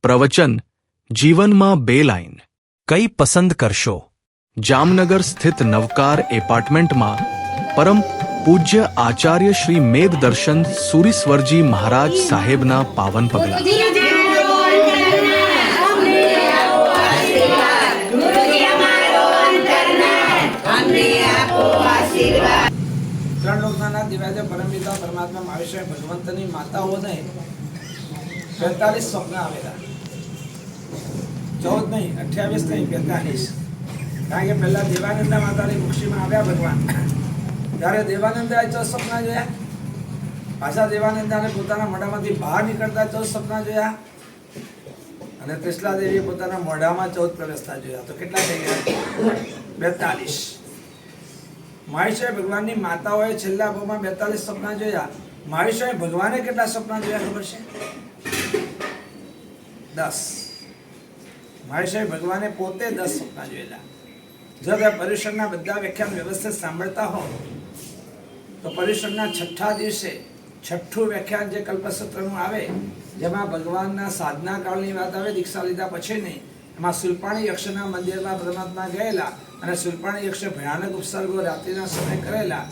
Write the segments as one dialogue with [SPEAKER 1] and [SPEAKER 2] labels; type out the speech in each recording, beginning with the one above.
[SPEAKER 1] પ્રવચન જીવનમાં 2 લાઈન કઈ પસંદ કરશો? જામનગર સ્થિત નવકાર એપાર્ટમેન્ટમાં પરમ પૂજ્ય આચાર્ય શ્રી મેઘદર્શન સુરીશ્વરજી મહારાજ સાહેબના પાવન પગલા.
[SPEAKER 2] ત્રણ લોકના દિવ્યાજ્ય પરમપિતા પરમાત્મા મહેશ્વર ભગવંતની માતાઓને 45 સ્વપ્ન આવેલા. 14 નહીં, 28 નહીં, 45. કારણ કે પહેલા દેવાનંદા માતાની મુક્ષીમાં આવ્યા ભગવાન. ત્યારે દેવાનંદાએ 14 સ્વપ્ન જોયા. પાછા દેવાનંદાને પોતાના મોઢામાંથી બહાર નીકળતા 14 સ્વપ્ન જોયા. અને ત્રિશલા દેવીએ પોતાના મોઢામાં 14 પ્રવેશતા જોયા. તો કેટલા થઈ ગયા? 42. મહેશ્વર ભગવાનની માતાઓએ છેલ્લા ભાગમાં 42 સ્વપ્ન જોયા. મહેશ્વર ભગવાને કેટલા સ્વપ્ન જોયા ખબર છે? 10. મહેશ્વર ભગવાને પોતે 10 સ્વપ્ન જોયેલા. જો તમે પર્યુષણના બધા વ્યાખ્યાન વ્યવસ્થિત સાંભળતા હો તો પર્યુષણના 6થા દિવસે 6થું વ્યાખ્યાન જે કલ્પસૂત્રનું આવે, જેમાં ભગવાનના સાધના કાળની વાત આવે, દીક્ષા લીધા પછી નહીં, એમાં સુલપાણી યક્ષના મંદિરમાં પરમાત્મા ગયેલા અને સુલપાણી યક્ષે ભયાનક ઉપસર્ગો રાત્રિના સમય કરેલા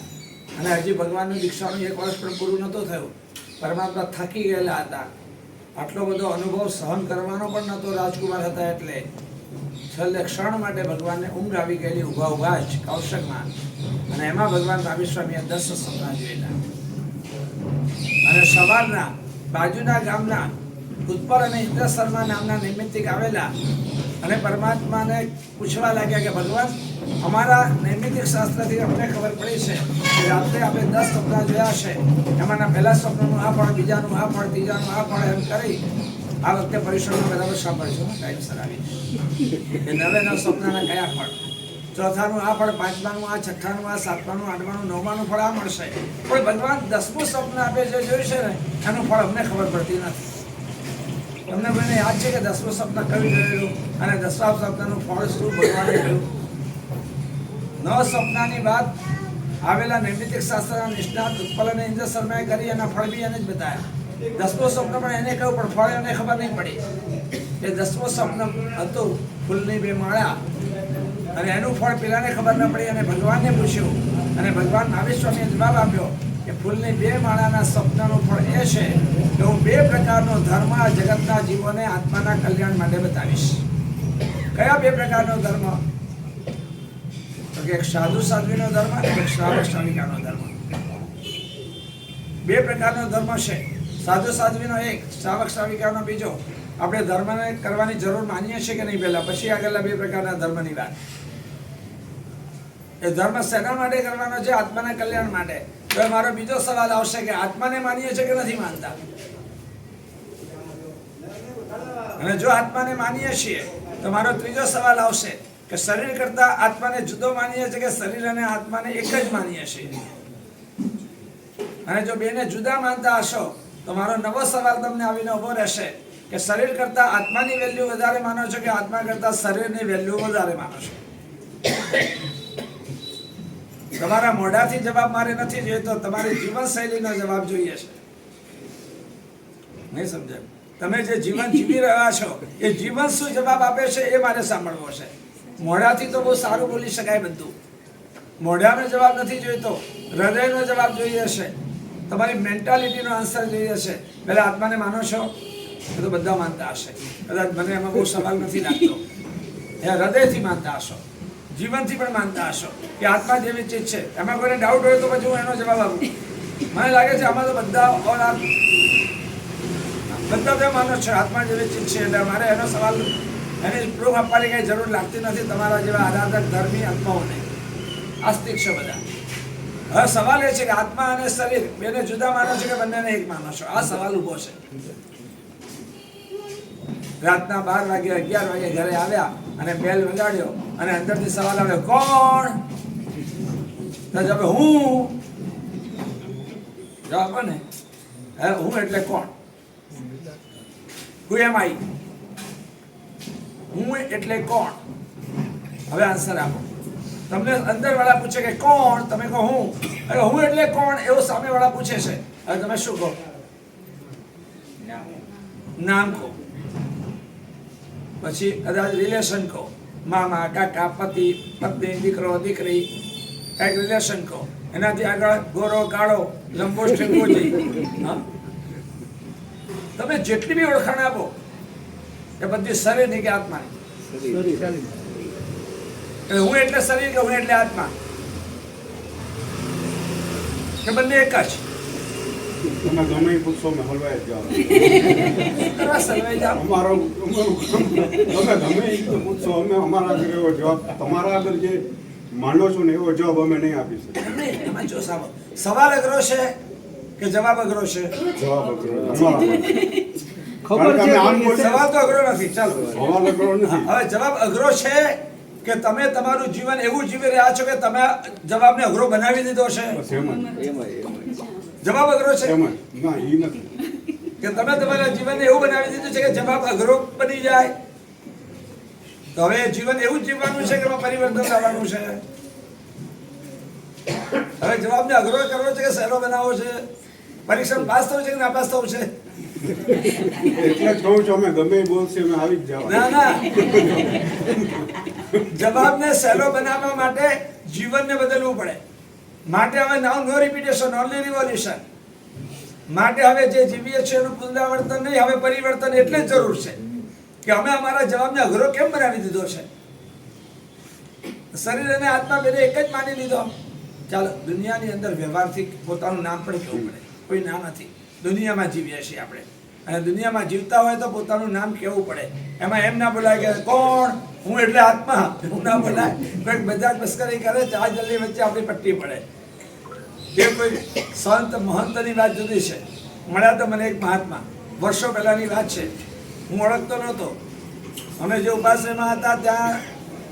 [SPEAKER 2] અને હજી ભગવાનની દીક્ષાનું 1 વર્ષ પણ પૂરું નહોતું થયું. પરમાત્મા થાકી ગયેલા હતા. આટલો બધો અનુભવ સહન કરવાનો પણ નહોતો રાજકુમાર હતા. એટલે છેલ્લે ક્ષણ માટે ભગવાનને ઊંઘ આવી ગયેલી ઊભા જ કૌશકમાં. અને એમાં ભગવાન રામેશ્વમીએ 10 સ્વપ્ન જોયેલા. અને સવારના બાજુના ગામના ઉત્પલ અને ઇન્દ્ર શર્મા નામના નૈમિત્તિક આવેલા અને પરમાત્માને પૂછવા લાગ્યા કે ભગવાન, અમારા નૈમિત્તિક શાસ્ત્રથી અમને ખબર પડી છે કે રાત્રે આપણે 10 સ્વપ્ન જોયા છે. એમાંના પહેલા સ્વપ્નનું આ ફળ, બીજાનું આ ફળ, ત્રીજાનું આ ફળ, એમ કરી આ વખતે પરીક્ષણમાં બરાબર સાંભળશું. ટાઈમસર આવી કે 9 સ્વપ્નના કયા ફળ, ચોથાનું આ ફળ, પાંચમાનું આ, છઠ્ઠાનું આ, સાતમાનું, આઠમાનું, નવમાનું ફળ આ મળશે. પણ ભગવાન 10મું સ્વપ્ન આપે જે જોયું છે ને એનું ફળ અમને ખબર પડતી નથી. તમને કોઈને યાદ છે કે 10મું સ્વપ્ન કયું જોયેલું અને 10મા સ્વપ્નનું ફળ શું ભગવાને કહ્યું? 9 સ્વપ્નની વાત આવેલા નૈમિત્તિક શાસ્ત્રના નિષ્ણાત ઉત્પલ અને ઇન્દ્ર શર્માએ કરી. એના ફળ બી એને જ બતાવ્યા. 10મું સ્વપ્ન પણ એને કહ્યું, પણ ફળ એને ખબર નહીં પડી. એ 10મું સ્વપ્ન હતું ફૂલની 2 માળા અને એનું ફળ પેલાને ખબર ન પડી અને ભગવાનને પૂછ્યું અને ભગવાન નાગેશ્વરને જવાબ આપ્યો કે ફૂલની 2 માળાના સ્વપ્નનું ફળ એ છે કે હું 2 પ્રકારનો ધર્મ આ જગતના જીવોને આત્માના કલ્યાણ માટે બતાવીશ. કયા 2 પ્રકારનો ધર્મ? તો કે એક સાધુ સાધ્વીનો ધર્મ અને એક શ્રાવક શ્રાવિકાનો ધર્મ. 2 પ્રકારનો ધર્મ છે. સાધુ સાધ્વીનો એક, શ્રાવક શ્રાવિકાનો બીજો. આપણે ધર્મને કરવાની જરૂર માનીએ છીએ કે નહીં? પહેલા પછી આગળના 2 પ્રકારના ધર્મની વાત. એ ધર્મ શેના માટે કરવાનો છે? આત્માના કલ્યાણ માટે. તો મારો બીજો સવાલ આવશે કે આત્માને માનીએ છીએ કે નથી માનતા? અને જો આત્માને માનીએ છીએ તો મારો ત્રીજો સવાલ આવશે કે શરીર કરતા આત્માને જુદો માનીએ છીએ કે શરીર અને આત્માને એક જ માનીએ છીએ? અને જો બેને જુદા માનતા હશો તો મારો નવો સવાલ તમને આવીને ઉભો રહેશે કે શરીર કરતા આત્માની વેલ્યુ વધારે માનો છો કે આત્મા કરતા શરીરની વેલ્યુ વધારે માનો છો? તમારા મોઢાથી જવાબ મારે નથી જોઈતો, તમારી જીવનશૈલીનો જવાબ જોઈએ છે. નહીં સમજાય? તમે જે જીવન જીવી રહ્યા છો એ જીવન શું જવાબ આપે છે એ મારે સાંભળવો છે. મોઢાથી તો બહુ સારું બોલી શકાય બધું. મોઢાનો જવાબ નથી જોઈતો, હૃદયનો જવાબ જોઈએ છે. તમારી મેન્ટાલિટીનો આન્સર જોઈએ છે. પહેલા આત્માને માનો છો? એ તો બધા માનતા હશે. કદાચ મને એમાં બહુ સવાલ નથી લાગતો. એ હૃદયથી માનતા હશો, જીવનથી પણ માનતા હશો કે આત્મા જેવી ચીજ છે. એમાં કોઈને ડાઉટ હોય તો પછી હું એનો જવાબ આપું. મને લાગે છે આમાં તો બધા તો માનો છે આત્મા જેવી ચીજ છે. એટલે મારે એનો સવાલ, એની પ્રૂફ આપવાની કંઈ જરૂર લાગતી નથી તમારા જેવા આરાધક ધર્મી આત્માઓને. આસ્તિક છે બધા. હવે સવાલ એ છે કે આત્મા અને શરીર બેને જુદા માનો છો કે બંનેને એક માનો છો? આ સવાલ ઊભો છે. રાતના 12 વાગે 11 વાગે ઘરે આવ્યા અને બેલ વગાડ્યો અને અંદરથી સવાલ આવ્યો, કોણ? તો જવાબ હું. જવાબ ને હું એટલે કોણ? Who am I? હું એટલે કોણ? હવે આન્સર આપો. તમને અંદર વાળા પૂછે કે કોણ, તમે કહો હું. અરે હું એટલે કોણ એવું સામે વાળા પૂછે છે. હવે તમે શું કહો? નામ કહો. પછી કદાચ રિલેશન કહો, મામા કાકા પતિ પત્ની દીકરો દીકરી, કંઈક રિલેશન કહો. એનાથી આગળ ગોરો કાળો લંબો સ્ટેમ્પો જઈ, હા, તમે જેટલી બી ઓળખાણ આપો એ બધી શરીરની કે આત્માની. એટલે હું એટલે શરીર કે હું એટલે આત્મા કે બંને એક જ?
[SPEAKER 3] તમે ગમે એ પૂછો મેં હલવાઈ જ જાઓ.
[SPEAKER 2] કરવા સલવાઈ જાઓ.
[SPEAKER 3] અમારું તમે ગમે એ તો પૂછો, અમે અમારા આગળ એવો જવાબ, તમારા આગળ જે માનો છો ને એવો જવાબ અમે નહીં આપી શકીએ.
[SPEAKER 2] નહીં, એમાં જો સવાલ અઘરો છે કે જવાબ અઘરો છે?
[SPEAKER 3] જવાબ અઘરો અમારા
[SPEAKER 4] ખબર છે
[SPEAKER 2] સવાલ તો અઘરો નથી. ચાલો,
[SPEAKER 3] સવાલ અઘરો નથી.
[SPEAKER 2] હવે જવાબ અઘરો છે કે તમે તમારું જીવન એવું જીવી રહ્યા છો કે તમે જવાબને અઘરો બનાવી દીધો છે?
[SPEAKER 3] બસ એમ જ.
[SPEAKER 2] જવાબ અઘરો છે
[SPEAKER 3] એમ જ. ના એ નથી.
[SPEAKER 2] કે તમે તમારા જીવનને એવું બનાવી દીધું છે કે જવાબ અઘરો બની જાય? તો હવે જીવન એવું જ જીવવાનું છે કે એમાં પરિવર્તન લાવવાનું છે? હવે જવાબને અઘરો કરવો છે કે સહેલો બનાવવો છે? પરીક્ષા પાસ થવું છે કે નાપાસ થવું છે?
[SPEAKER 3] એટલે જ કહું છું અમે ગમે એ બોલશે અમે આવી જ જવા.
[SPEAKER 2] ના ના, જવાબને સહેલો બનાવવા માટે જીવનને બદલવું પડે. માટે હવે નાઉ નો રિપીટેશન, ઓનલી રિવોલ્યુશન. માટે હવે જે જીવીએ છીએ એનું પુનરાવર્તન નહીં, હવે પરિવર્તન એટલે જ જરૂર છે કે અમે અમારા જવાબને અઘરો કેમ બનાવી દીધો છે? શરીર અને આત્મા બેને એક જ માની લીધો. ચાલો, દુનિયાની અંદર વ્યવહારથી પોતાનું નામ પણ કહેવું પડે. કોઈ નામ નથી, દુનિયામાં જીવીએ છીએ આપણે, અને દુનિયામાં જીવતા હોય તો પોતાનું નામ કહેવું પડે. એમાં એમ ના બોલાય કે કોણ, હું એટલે આત્મા, હું ના બોલાય. કોઈક મજાક મસ્કરી કરે, ચા જલ્દી વચ્ચે આપણી પટ્ટી પડે. એ કોઈ સંત મહંતની વાત જુદી છે. મળ્યા તો મને એક મહાત્મા, વર્ષો પહેલાની વાત છે, હું ઓળખતો નહોતો. અમે જે ઉપાશ્રયમાં હતા ત્યાં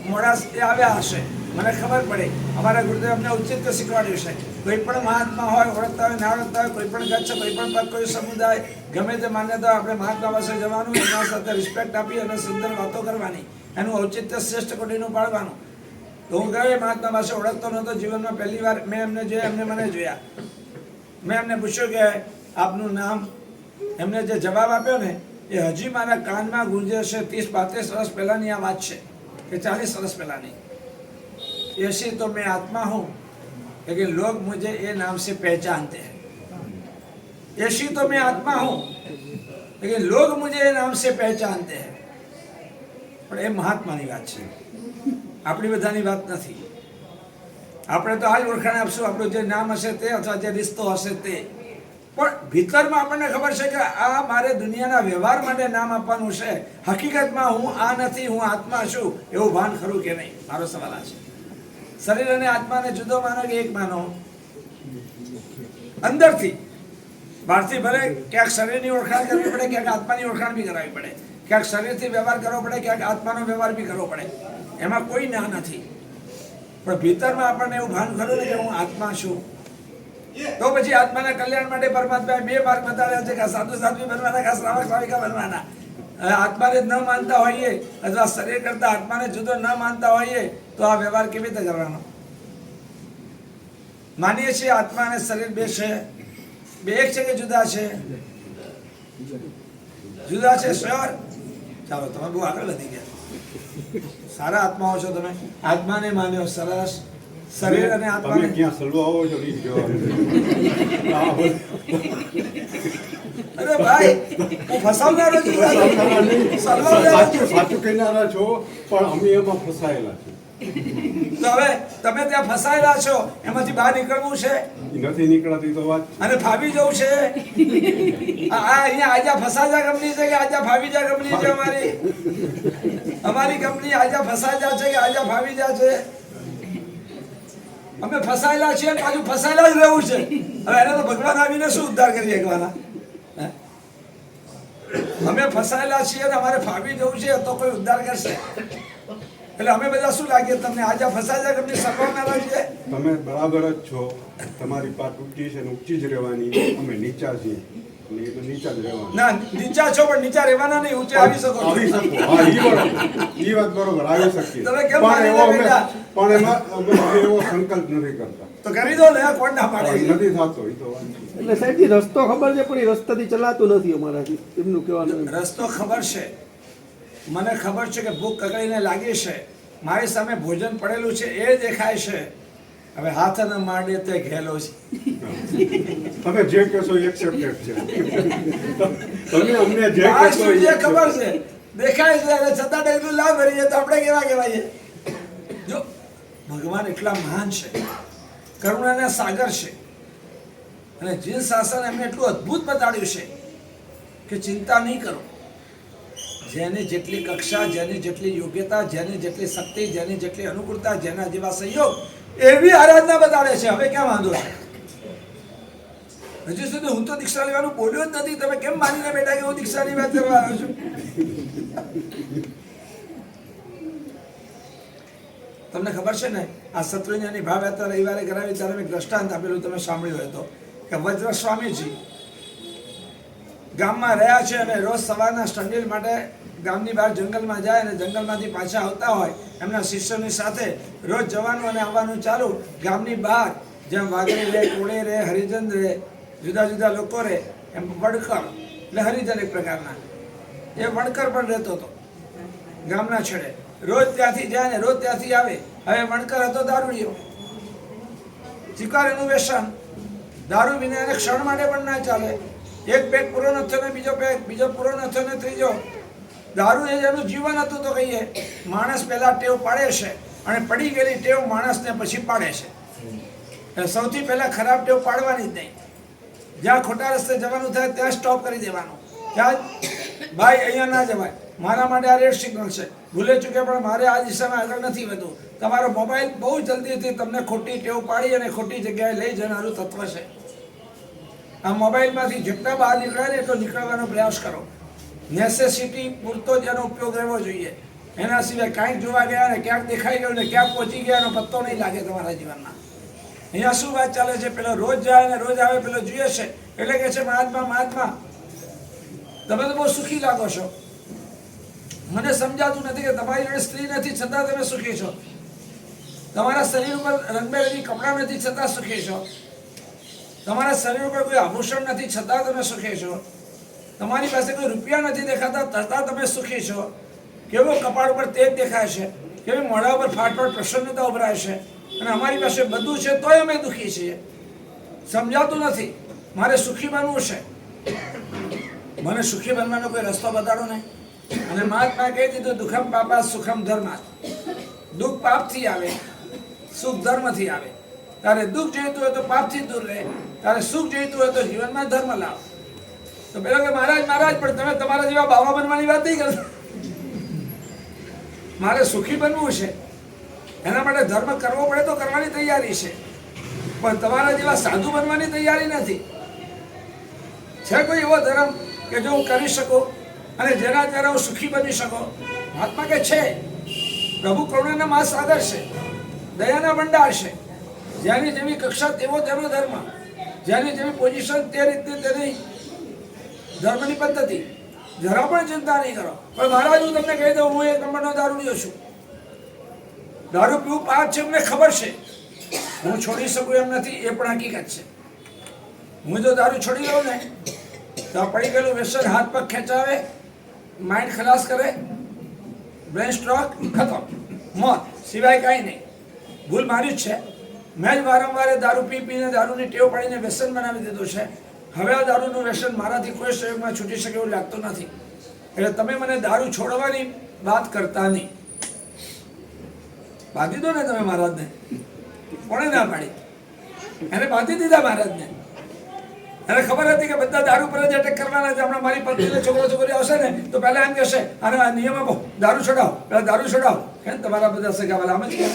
[SPEAKER 2] મોડા એ આવ્યા હશે, મને ખબર પડી. અમારા ગુરુદેવ અમને ઉચિત શીખવાડ્યું છે, કોઈ પણ મહાત્મા હોય, ઓળખતા હોય ના ઓળખતા હોય, કોઈ પણ ગચ્છ, કોઈ પણ પદ, કોઈ સમુદાય, ગમે તે માન્યતા હોય, આપણે મહાત્મા પાસે જવાનું, એના સાથે રિસ્પેક્ટ આપી અને સુંદર વાતો કરવાની, એનું ઔચિત્ય શ્રેષ્ઠ કોટીનું પાડવાનું. તો હું ગયો મહાત્મા પાસે, ઓળખતો નહોતો જીવનમાં, પહેલી વાર મેં એમને જોયા, એમને મને જોયા. મેં એમને પૂછ્યું કે આપનું નામ? એમને જે જવાબ આપ્યો ને એ હજી મારા કાનમાં ગુંજે છે. 30-35 વર્ષ પહેલાની આ વાત છે કે 40 વર્ષ પહેલાની. ऐसी तो मैं आत्मा हूँ लेकिन लोग मुझे ये नाम से पहचानते हैं. ऐसी तो मैं आत्मा हूँ लेकिन लोग मुझे ये नाम से पहचानते हैं. પણ એ મહાત્માની વાત છે, આપણી બધાની વાત નથી. આપણે તો આ જ ઓળખાણ આપશું, આપણું જે નામ હશે તે અથવા જે રિશ્તો હશે તે. પણ ભીતરમાં આપણને ખબર છે કે આ મારે દુનિયાના વ્યવહાર માટે નામ આપવાનું છે. હકીકતમાં હું આ નથી, હું આત્મા છું, એવું ભાન ખરું કે નહીં? મારો સવાલ આ છે. શરીર અને આત્માને જુદો માનો કે એક માનો? અંદરથી, બહારથી ભલે ક્યાંક શરીરની ઓળખાણ કરવી પડે, ક્યાંક આત્માની ઓળખાણ બી કરાવવી પડે, ક્યાંક શરીરથી વ્યવહાર કરવો પડે, ક્યાંક આત્માનો વ્યવહાર બી કરવો પડે. એમાં કોઈ ના નથી. પણ ભીતરમાં આપણને એવું ભાન ખરું ને કે હું આત્મા છું. તો પછી આત્માના કલ્યાણ માટે પરમાત્માએ 2 માર્ગ બતાવ્યા છે કે સાધુ સાધ્વી બનવાના, કે શ્રાવક શ્રાવિકા બનવાના. આત્માને ન માનતા હોઈએ અથવા શરીર કરતા આત્માને જુદો ન માનતા હોઈએ તો આ વ્યવહાર કેવી રીતે કરવાનો? માનીએ છીએ આત્મા અને શરીર બે છે, બે એક છે કે જુદા છે? જુદા છે શ્યોર. ચાલો, તમે બહુ આગળ વધી ગયા, સારા આત્માઓ છો તમે. આત્માને માન્યો, સરસ. શરીર અને
[SPEAKER 3] તમે
[SPEAKER 2] આત્માને
[SPEAKER 3] ક્યાં સલવા આવો છો એ જવાબ.
[SPEAKER 2] અરે ભાઈ, હું ફસાવનારો છું.
[SPEAKER 3] સાચું કહેનારા છો, પણ અમે એમાં ફસાયેલા છે.
[SPEAKER 2] તો હવે તમે ત્યાં ફસાયેલા છો, એમાંથી બહાર નીકળવું છે
[SPEAKER 3] એ નથી નીકળાતી તો વાત છે.
[SPEAKER 2] અને ફાવી જવું છે. આ અહીંયા આજા ફસાજા કંપની છે કે આજા ફાવીજા કંપની છે? અમારી કંપની આજા ફસાજા છે કે આજા ફાવીજા છે? અમે ફસાયેલા છીએ, પાછું ફસાયેલા જ રહેવું છે. હવે એને તો ભગવાન આવીને શું ઉદ્ધાર કરી શકવાના? અમે ફસાયેલા છીએ અને અમારે ફાવી જવું છે તો કોઈ ઉદ્ધાર કરશે? એટલે અમે બધા શું લાગીએ તમને? આજા ફસાજા કંપની સર્વનારા છીએ?
[SPEAKER 3] તમે બરાબર જ છો. તમારી પાટ ઊંચી છે ને ઊંચી જ રહેવાની. અમે નીચા છીએ અને એ તો નીચા જ રહેવાનું.
[SPEAKER 2] ના, નીચા છો પણ નીચા રહેવાના નહીં, ઊંચે આવી શકો છો.
[SPEAKER 3] આવી શકો. હા, ઈ બરાબર. ઈ વાત બરોબર, આવી શકીએ.
[SPEAKER 2] તમે કેમ
[SPEAKER 3] પણ એવો
[SPEAKER 2] માની લે
[SPEAKER 3] પણ એમાં અમે એવો સંકલ્પ નથી કરતા.
[SPEAKER 2] તો કરી દો ને, કોણ ના પાડે છે?
[SPEAKER 3] નથી થતો એ તો વાત છે.
[SPEAKER 4] એટલે સાહેબજી રસ્તો ખબર છે પણ એ રસ્તાથી ચલાતું નથી અમારાથી, એમનું કહેવાનું એમ.
[SPEAKER 2] રસ્તો ખબર છે મને ખબર છે કે ભૂખ કકડીને લાગી છે, મારી સામે ભોજન પડેલું છે એ દેખાય છે, હવે હાથ ન માંડે તે ઘેલો છે.
[SPEAKER 3] તમે જે કહેશો એક્સેપ્ટેડ છે. તમે અમને જે
[SPEAKER 2] આ
[SPEAKER 3] કહેશો
[SPEAKER 2] શું
[SPEAKER 3] એ
[SPEAKER 2] છે ખબર છે, દેખાય છે અને છતાં એટલું લાભ ભરીએ તો આપણે કેવા કહેવાય? જો ભગવાન એટલા મહાન છે, કરુણાના સાગર છે, અને જીન શાસન એમને એટલું અદ્ભુત બતાડ્યું છે કે ચિંતા નહીં કરો. જેની જેટલી કક્ષા, જેની જેટલી યોગ્યતા, જેની જેટલી શક્તિ, જેની જેટલી અનુકૂળતા, જેના જેવા સંયોગ, એવી આરાધના બતાડે છે. હવે ક્યાં વાંધો છે? હજુ સુધી હું તો દીક્ષા લેવાનું બોલ્યો જ નથી, તમે કેમ માનીને બેઠા કે હું દીક્ષાની વાત કરવા આવ્યો છું? તમને ખબર છે ને, આ શત્રુંજયની ભાવયાત્રા રવિવારે કરાવી ત્યારે મેં દ્રષ્ટાંત આપેલું, તમે સાંભળ્યું હોય તો, કે વજ્ર સ્વામીજી ગામમાં રહ્યા છે અને રોજ સવારના સ્ટંડીલ માટે ગામની બહાર જંગલમાં જાય અને જંગલમાંથી પાછા આવતા હોય એમના શિષ્યોની સાથે રોજ જવાનું અને આવવાનું ચાલુ. ગામની બહાર જેમ વાઘરી રહે, કોળે રહે, હરિજન રહે, જુદા જુદા લોકો રહે, એમ વણકર એટલે હરિજન એક પ્રકારના, એ વણકર પણ રહેતો હતો ગામના છેડે. રોજ ત્યાંથી જાય ને રોજ ત્યાંથી આવે. હવે વણકર હતો દારૂડિયો, શિકારીનું વ્યસન, દારૂ વિના એને ક્ષણ માટે પણ ના ચાલે. એક પેક પૂરો ન થયો ને બીજો પેક, બીજો પૂરો ન થયો ને ત્રીજો. દારૂ એ જેનું જીવન હતું તો કહીએ. માણસ પહેલા ટેવ પાડે છે અને પડી ગયેલી ટેવ માણસને પછી પાડે છે. એટલે સૌથી પહેલા ખરાબ ટેવ પાડવાની જ નહીં. જ્યાં ખોટા રસ્તે જવાનું થાય ત્યાં સ્ટોપ કરી દેવાનું. ત્યાં ભાઈ અહીંયા ના જવાય, મારા માટે આ રેડ સિગ્નલ છે, ભૂલે ચૂકે પણ મારે આ દિશામાં આગળ નથી વધવું. તમારો મોબાઈલ બહુ જલ્દીથી તમને ખોટી ટેવ પાડી અને ખોટી જગ્યાએ લઈ જનારું તત્વ છે. આ મોબાઈલમાંથી જેટલા બહાર નીકળાય ને એટલો નીકળવાનો પ્રયાસ કરો. નેસેસિટી પૂરતો જ એનો ઉપયોગ રહેવો જોઈએ. એના સિવાય કાંઈક જોવા ગયા ને ક્યાંક દેખાઈ ગયું ને ક્યાંક પહોંચી ગયા એનો પત્તો નહીં લાગે તમારા જીવનમાં. અહીંયા શું વાત ચાલે છે? પેલો રોજ જાય ને રોજ આવે, પેલો જોઈએ છે એટલે કે છે મહાત્મા મહાત્મા. તમે તો બહુ સુખી લાગો છો, મને સમજાતું નથી કે તમારી જોડે સ્ત્રી નથી છતાં તમે સુખી છો, તમારા શરીર ઉપર રંગબેરંગી કપડાં નથી છતાં સુખી છો, તમારા શરીર ઉપર કોઈ આભૂષણ નથી છતાં તમે સુખી છો, તમારી પાસે કોઈ રૂપિયા નથી દેખાતા છતાં તમે સુખી છો. કેવો કપાળ ઉપર તેજ દેખાય છે, કેવી મોઢા ઉપર ફાટફાટ પ્રસન્નતા ઉભરાય છે, અને અમારી પાસે બધું છે તોય અમે દુઃખી છીએ. સમજાતું નથી. મારે સુખી બનવું છે, મને સુખી બનવાનો કોઈ રસ્તો બતાડો નહીં. અને મહાત્મા કહી દીધું, દુઃખમ પાપા સુખમ ધર્મ. દુઃખ પાપથી આવે, સુખ ધર્મથી આવે. તારે દુઃખ જોઈતું હોય તો પાપથી દૂર રહે, તારે સુખ જોઈતું હોય તો જીવનમાં ધર્મ લાવ. તો પેલો કે મહારાજ મહારાજ પણ તમે તમારા જેવા બાવા બનવાની વાત નહીં કરતા. મારે સુખી બનવું છે, એના માટે ધર્મ કરવો પડે તો કરવાની તૈયારી છે, પણ તમારા જેવા સાધુ બનવાની તૈયારી નથી. છે કોઈ એવો ધર્મ કે જો હું કરી શકું અને જેના દ્વારા હું સુખી બની શકું? મહાત્મા કે છે. પ્રભુ કરુણાના મહાસાગર છે, દયાના ભંડાર છે. જેની જેવી કક્ષા તેવો તેનો ધર્મ, જેની જેવી પોઝિશન તે રીતે તેની ધર્મની પદ્ધતિ. જરા પણ ચિંતા નહીં કરો. પણ મહારાજ હું તમને કહી દઉં, હું એક નંબરનો દારૂડિયો છું. દારૂ પીવું પાપ છે મને ખબર છે, હું છોડી શકું એમ નથી એ પણ હકીકત છે. હું જો દારૂ છોડી દઉં ને તો પડી ગયેલું વ્યસન હાથ પગ ખેંચાવે, માઇન્ડ ખલાસ કરે, બ્રેન સ્ટ્રોક, ખતમ, મોત સિવાય કાંઈ નહીં. ભૂલ મારી જ છે. મેં જ વારંવાર દારૂ પીને દારૂની ટેવ પાડીને વ્યસન બનાવી દીધું છે. હવે આ દારૂનું વ્યસન મારાથી કોઈ સંયોગમાં છૂટી શકે એવું લાગતું નથી. એટલે તમે મને દારૂ છોડવાની વાત કરતા નહીં. બાંધી દો ને તમે મહારાજને. કોણે ના પાડી? એને બાંધી દીધા મહારાજને. એને ખબર હતી કે બધા દારૂ પર જ એટેક કરવાના છે. હમણાં મારી પત્નીને છોકરી આવશે ને તો પહેલા એમ કહેશે, અને આ નિયમ આપો, દારૂ છોડાવો, પહેલા દારૂ છોડાવો. કેમ તમારા બધા સગાવાલા આમ જ કહે,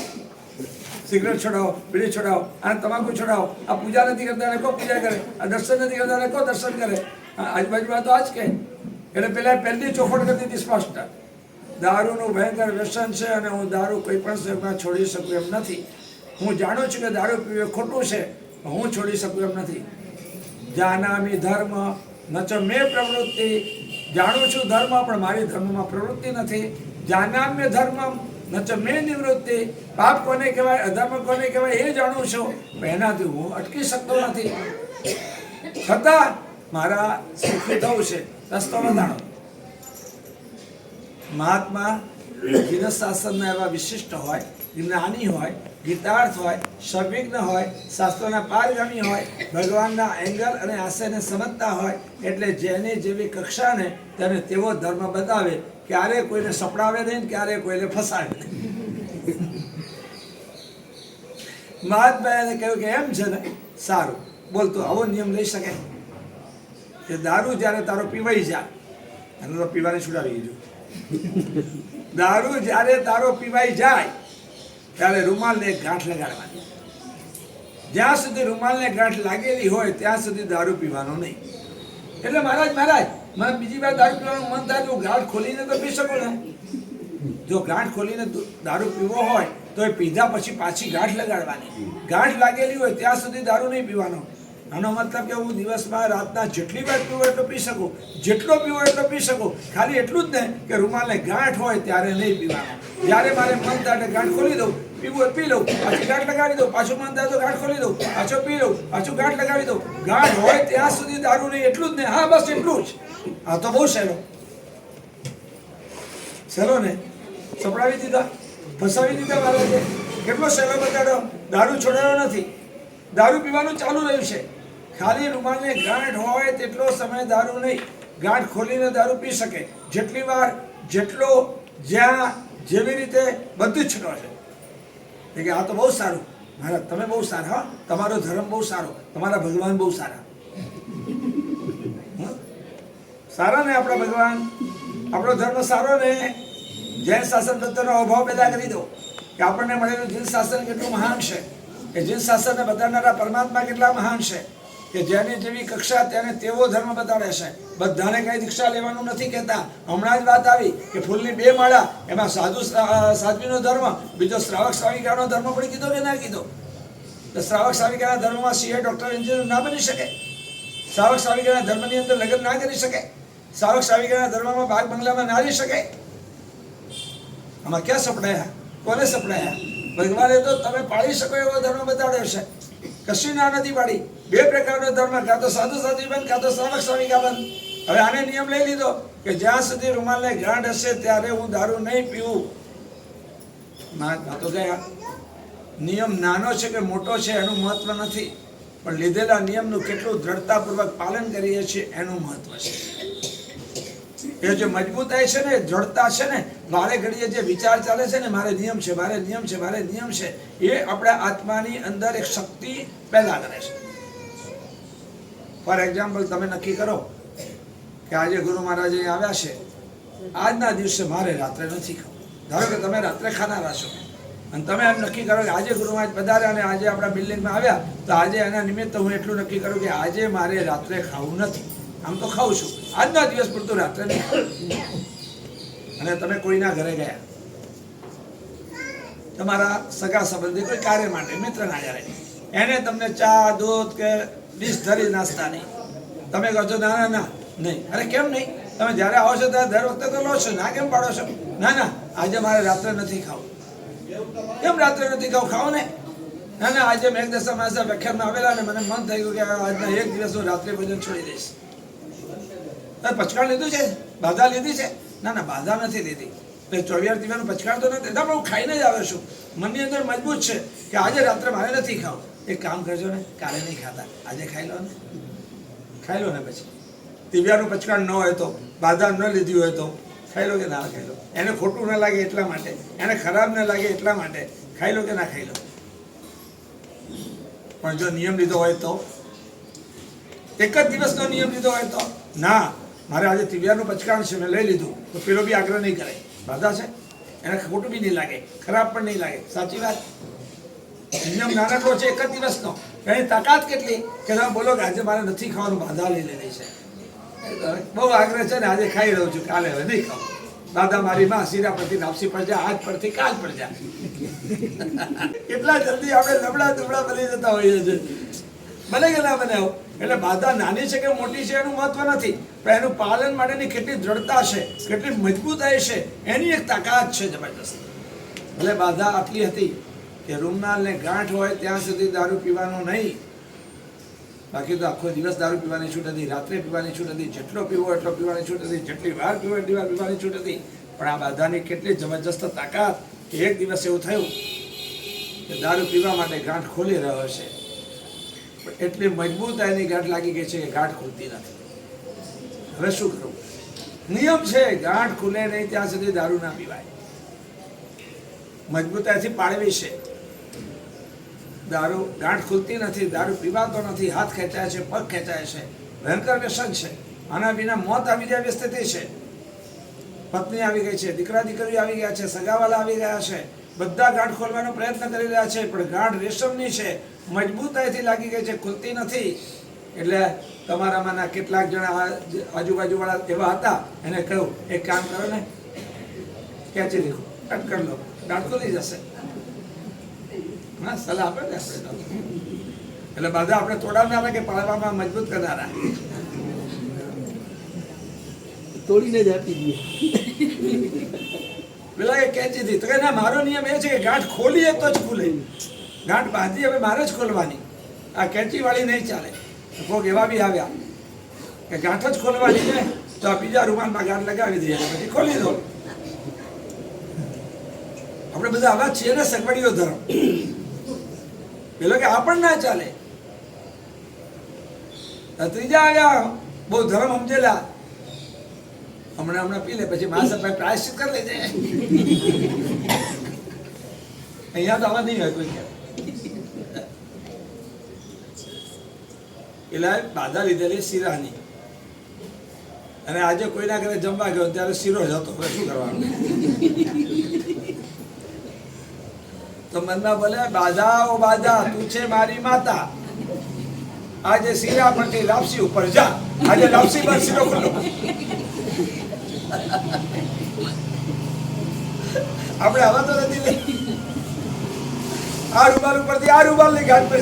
[SPEAKER 2] સિગરેટ છોડાવો, બીડી છોડાવો, અને તમાકુ છોડાવો. આ પૂજા નથી કરતા એને કહો પૂજા કરે, આ દર્શન નથી કરતા એને કહો દર્શન કરે. આજુબાજુમાં તો આ જ કહે. એટલે પેલા પહેલી ચોખવટ કરી દીધી સ્પષ્ટ. દારૂનું ભયંકર વ્યસન છે અને હું દારૂ કોઈ પણ સંયોગમાં છોડી શકું એમ નથી. હું જાણું છું કે દારૂ પીવું ખોટું છે, હું છોડી શકું એમ નથી. જાનામી ધર્મ ન ચ મે પ્રવૃત્તિ. જાણું છું ધર્મ, પણ મારી ધર્મમાં પ્રવૃત્તિ નથી. જાનામ્ય ધર્મ ન ચ મે નિવૃત્તિ. પાપ કોને કહેવાય, અધર્મ કોને કહેવાય એ જાણું છું, પણ એનાથી હું અટકી શકતો નથી. છતાં મારા સુખી થવું છે, રસ્તો બતાડો. મહાત્મા જીનસ શાસ્ત્રના એવા વિશિષ્ટ હોય, જ્ઞાની હોય, ગીતાર્થ હોય, સર્વિજ્ઞ હોય, શાસ્ત્રોના પારગામી હોય, ભગવાનના એંગલ અને આશયને સમજતા હોય, એટલે જેની જેવી કક્ષાને તેને તેવો ધર્મ બતાવે, ક્યારે કોઈને સપડાવે નહીં, ક્યારે કોઈને ફસાવે નહીં. મહાત્માએ કહ્યું કે એમ છે ને, સારું બોલતો આવો નિયમ લઈ શકે કે દારૂ જ્યારે તારો પીવાઈ જાય, અને તો પીવાને છૂટાવી દીધું, દારૂ જ્યારે તારો પીવાઈ જાય ત્યારે રૂમાલને એક ગાંઠ લગાડવાની. જ્યાં સુધી રૂમાલને ગાંઠ લાગેલી હોય ત્યાં સુધી દારૂ પીવાનો નહીં. એટલે મહારાજ મને બીજી વાર દારૂ પીવાનું મન થાય તો ગાંઠ ખોલીને તો પી શકો ને. જો ગાંઠ ખોલીને દારૂ પીવો હોય તો એ પીધા પછી પાછી ગાંઠ લગાડવાની. ગાંઠ લાગેલી હોય ત્યાં સુધી દારૂ નહીં પીવાનો. આનો મતલબ કે હું દિવસમાં રાતના જેટલી વાર પીવો એટલો પી શકું, જેટલો પીવો એટલો પી શકું. ખાલી એટલું જ નહીં કે રૂમાલને ગાંઠ હોય ત્યારે નહીં પીવાનો. જ્યારે મારે મન થાય એટલે ગાંઠ ખોલી દઉં, પીવું હોય પી લઉં, પાછી ગાંઠ લગાવી દઉં, પાછું મન થાય તો ગાંઠ ખોલી દઉં, પાછો પી લઉં, પાછું ગાંઠ લગાવી દઉં. ગાંઠ હોય ત્યાં સુધી દારૂ નહીં, એટલું જ નહીં. હા બસ એટલું જ. આ તો બહુ સહેલો ને. સપડાવી દીધા, ફસાવી દીધા મહારાજે. કેટલો સહેલો બતાડ્યો. દારૂ છોડાયો નથી, દારૂ પીવાનું ચાલુ રહ્યું છે. ખાલી રૂમાલને ગાંઠ હોય તેટલો સમય દારૂ નહીં. ગાંઠ ખોલીને દારૂ પી શકે જેટલી વાર, જેટલો, જ્યાં, જેવી રીતે બધું જ છૂટો છે. કે આ તો બહુ સારું મહારાજ, તમે બહુ સારા, હા તમારો ધર્મ બહુ સારો, તમારા ભગવાન બહુ સારા. સારા ને આપણા ભગવાન, આપણો ધર્મ સારો ને. જૈન શાસન પ્રત્યેનો અભાવ પેદા કરી દો કે આપણને મળેલું જીન શાસન કેટલું મહાન છે, કે જીન શાસનને બતાવનારા પરમાત્મા કેટલા મહાન છે, કે જેની જેવી કક્ષા તેને તેવો ધર્મ બતાડે છે. બધાને કઈ દીક્ષા લેવાનું નથી કહેતા. હમણાં જ વાત આવી કે ફૂલની 2 માળા, એમાં સાધ્વીનો ધર્મ, બીજો શ્રાવક શ્રાવિકાનો ધર્મ પણ કીધો કે ના કીધો? તો શ્રાવક શ્રાવિકાના ધર્મમાં સીએ, ડોક્ટર, એન્જિનિયર ના બની શકે? શ્રાવક શ્રાવિકાના ધર્મની અંદર લગ્ન ના કરી શકે? શ્રાવક શ્રાવિકાના ધર્મમાં બાગ બંગલામાં ના રહી શકે? આમાં ક્યાં સપડાયા? કોને સપડાયા? ભગવાને તો તમે પાળી શકો એવો ધર્મ બતાડ્યો છે. કશું ના નથી પાડી. 2 પ્રકારનો ધર્મ, કાં તો સાધુ સાધ્વી બન, કાં તો શ્રાવક શ્રાવિકા બન. હવે આને નિયમ લઈ લીધો કે જ્યાં સુધી રૂમાલને ગાંઠ હશે ત્યારે હું દારૂ નહીં પીવું. મહાત્મા તો ગયા. નિયમ નાનો છે કે મોટો છે એનું મહત્વ નથી, પણ લીધેલા નિયમનું કેટલું દ્રઢતાપૂર્વક પાલન કરીએ છીએ એનું મહત્વ છે. એ જે મજબૂતાઈ છે ને, દ્રઢતા છે ને, વારે ઘડીએ જે વિચાર ચાલે છે ને, મારે નિયમ છે, મારે નિયમ છે, મારે નિયમ છે, એ આપણા આત્માની અંદર એક શક્તિ પેદા કરે છે. ફોર એક્ઝામ્પલ, તમે નક્કી કરો કે આજે ગુરુ મહારાજ અહીં આવ્યા છે, આજના દિવસે મારે રાત્રે નથી ખાવું. ધારો કે તમે રાત્રે ખાનારા છો અને તમે એમ નક્કી કરો કે આજે ગુરુ મહારાજ પધાર્યા અને આજે આપણા બિલ્ડિંગમાં આવ્યા, તો આજે એના નિમિત્તે હું એટલું નક્કી કરું કે આજે મારે રાત્રે ખાવું નથી. આમ તો ખાઉં છું, આજના દિવસ પૂરતું રાત્રે નહીં. અને તમે કોઈના ઘરે ગયા, તમારા સગા સંબંધી કોઈ કાર્ય માટે મિત્રના ઘરે, એને તમને ચા, દૂધ કે ડીશ ધરી નાસ્તા નહીં. તમે કહો છો ના ના નહીં. અરે કેમ નહીં? તમે જ્યારે આવો છો ત્યારે દર વખતે તો લો છો, ના કેમ પાડો છો? ના ના આજે મારે રાત્રે નથી ખાવું. કેમ રાત્રે નથી ખાવું? ખાઓ ને. ના ના આજે મેઘદશા માસા વ્યાખ્યાનમાં આવેલા અને મને મન થઈ ગયું કે આજના એક દિવસ હું રાત્રે ભોજન છોડી દઈશ. પચકાળ લીધું છે? બાધા લીધી છે? ના ના બાધા નથી લીધી. 24 દિવસનું પચકાળ તો નથી. હું ખાઈને જ આવ્યો છું. મનની અંદર મજબૂત છે કે આજે રાત્રે મારે નથી ખાવું. એક કામ કરજો ને, કાલે નહીં ખાતા, આજે ખાઈ લો ને. ખાઈ લો ને. પછી દિવ્યાનું પચકાળ ન હોય તો, બાધા ન લીધી હોય તો ખાઈ લો કે ના ખાઈ લો? એને ખોટું ન લાગે એટલા માટે, એને ખરાબ ન લાગે એટલા માટે ખાઈ લો કે ના ખાઈ લો? પણ જો નિયમ લીધો હોય તો, એક જ દિવસનો નિયમ લીધો હોય તો, ના મારે આજે દિવ્યાનું પચકાણ છે, મેં લઈ લીધું, તો પેલો બી આગ્રહ નહીં કરે. બાધા છે, એને ખોટું બી નહીં લાગે, ખરાબ પણ નહીં લાગે. સાચી વાત. નિયમ નાનકડો છે, એક જ દિવસનો. એની તાકાત કેટલી કે તમે બોલો કે આજે મારે નથી ખાવાનું, બાધા લઈ લેવી છે. બહુ આગ્રહ છે ને, આજે ખાઈ રહ્યો છું, કાલે હવે નહીં ખાવું. દાદા મારી માં શીરા પરથી નાપસી પર જા, આજ પરથી કાલ પર જા. કેટલા જલ્દી આપણે નબળા દુબળા બની જતા હોઈએ છીએ. બને કે ના બને આવું? એટલે બાધા નાની છે કે મોટી છે એનું મહત્વ નથી, પણ એનું પાલન માટેની કેટલી દ્રઢતા છે, કેટલી મજબૂતાઈ છે, એની એક તાકાત છે જબરદસ્ત. ભલે બાધા આટલી હતી કે રૂમાલને ગાંઠ હોય ત્યાં સુધી દારૂ પીવાનું નહીં, બાકી તો આખો દિવસ દારૂ પીવાની છૂટ હતી, રાત્રે પીવાની છૂટ હતી, જેટલો પીવો એટલો પીવાની છૂટ હતી, જેટલી વાર પીવો એટલી વાર પીવાની છૂટ હતી. પણ આ બાધાની કેટલી જબરજસ્ત તાકાત કે એક દિવસ એવું થયું કે દારૂ પીવા માટે ગાંઠ ખોલી રહ્યો છે, પણ એટલી મજબૂતાઈની ગાંઠ લાગી ગઈ છે કે ગાંઠ ખુલતી નથી. હવે શું કરવું? નિયમ છે, ગાંઠ ખુલે નહીં ત્યાં સુધી દારૂ ના પીવાય. મજબૂતાઈથી પાળવી છે. દારૂ ગાંઠ ખુલતી નથી, દારૂ પીવાતો નથી, હાથ ખેંચાય છે, પગ ખેંચાય છે, ભયંકર વ્યસન છે. આના વિના મોત આવી જાય એવી સ્થિતિ છે. પત્ની આવી ગઈ છે, દીકરા દીકરી આવી ગયા છે, સગાવાલા આવી ગયા છે, બધા ગાંઠ ખોલવાનો પ્રયત્ન કરી રહ્યા છે, પણ ગાંઠ રેશમની છે, મજબૂતાઈથી લાગી ગઈ છે, ખુલતી નથી. એટલે તમારામાંના કેટલાક જણા આજુબાજુવાળા એવા હતા, એને કહ્યું એક કામ કરો ને, ખેંચી લીધું, કટ કરી લો, ગાંઠ ખુલી જશે. હા, સલાહ આપે ને આપણે. એટલે બધા આપણે તોડાવનારા કે પાડવામાં મજબૂત કરનારા?
[SPEAKER 4] તોડીને જ આપી દઈએ.
[SPEAKER 2] પેલા એ ખેંચી હતી તો કે ના, મારો નિયમ એ છે કે ગાંઠ ખોલીએ તો જ ખુલે, ગાંઠ બાંધી હવે મારે જ ખોલવાની, આ ખેંચી વાળી નહીં ચાલે. કોઈક એવા બી આવ્યા કે ગાંઠ જ ખોલવાની છે, તો આ બીજા રૂમાલમાં ગાંઠ લગાવી દઈએ પછી ખોલી દો. આપણે બધા આવા છીએ ને, સગવડીઓ ધર્મ. પેલો કે આ પણ ના ચાલે. ત્રીજા આવ્યા બહુ ધર્મ સમજેલા, હમણાં પી લે, પછી મા સાહેબ પ્રાયશ્ચિત કરી લેજે. અહીંયા તો આવા નહીં હોય કોઈ. પેલા બાધા લીધેલી શીરાની, અને આજે કોઈના ઘરે જમવા ગયો ત્યારે શીરો જ હતો. હવે શું કરવાનું? તો મનમાં બોલે, બાધા ઓ બાધા, તું છે મારી માતા, આજે શીરા પરથી લાપસી ઉપર જા, આજે લાપસી પર શીરો ખુલ્લો. આપણે આવા તો નથી લઈ, આ રૂમાલ ઉપરથી આ રૂમાલ ની ગાંઠ પર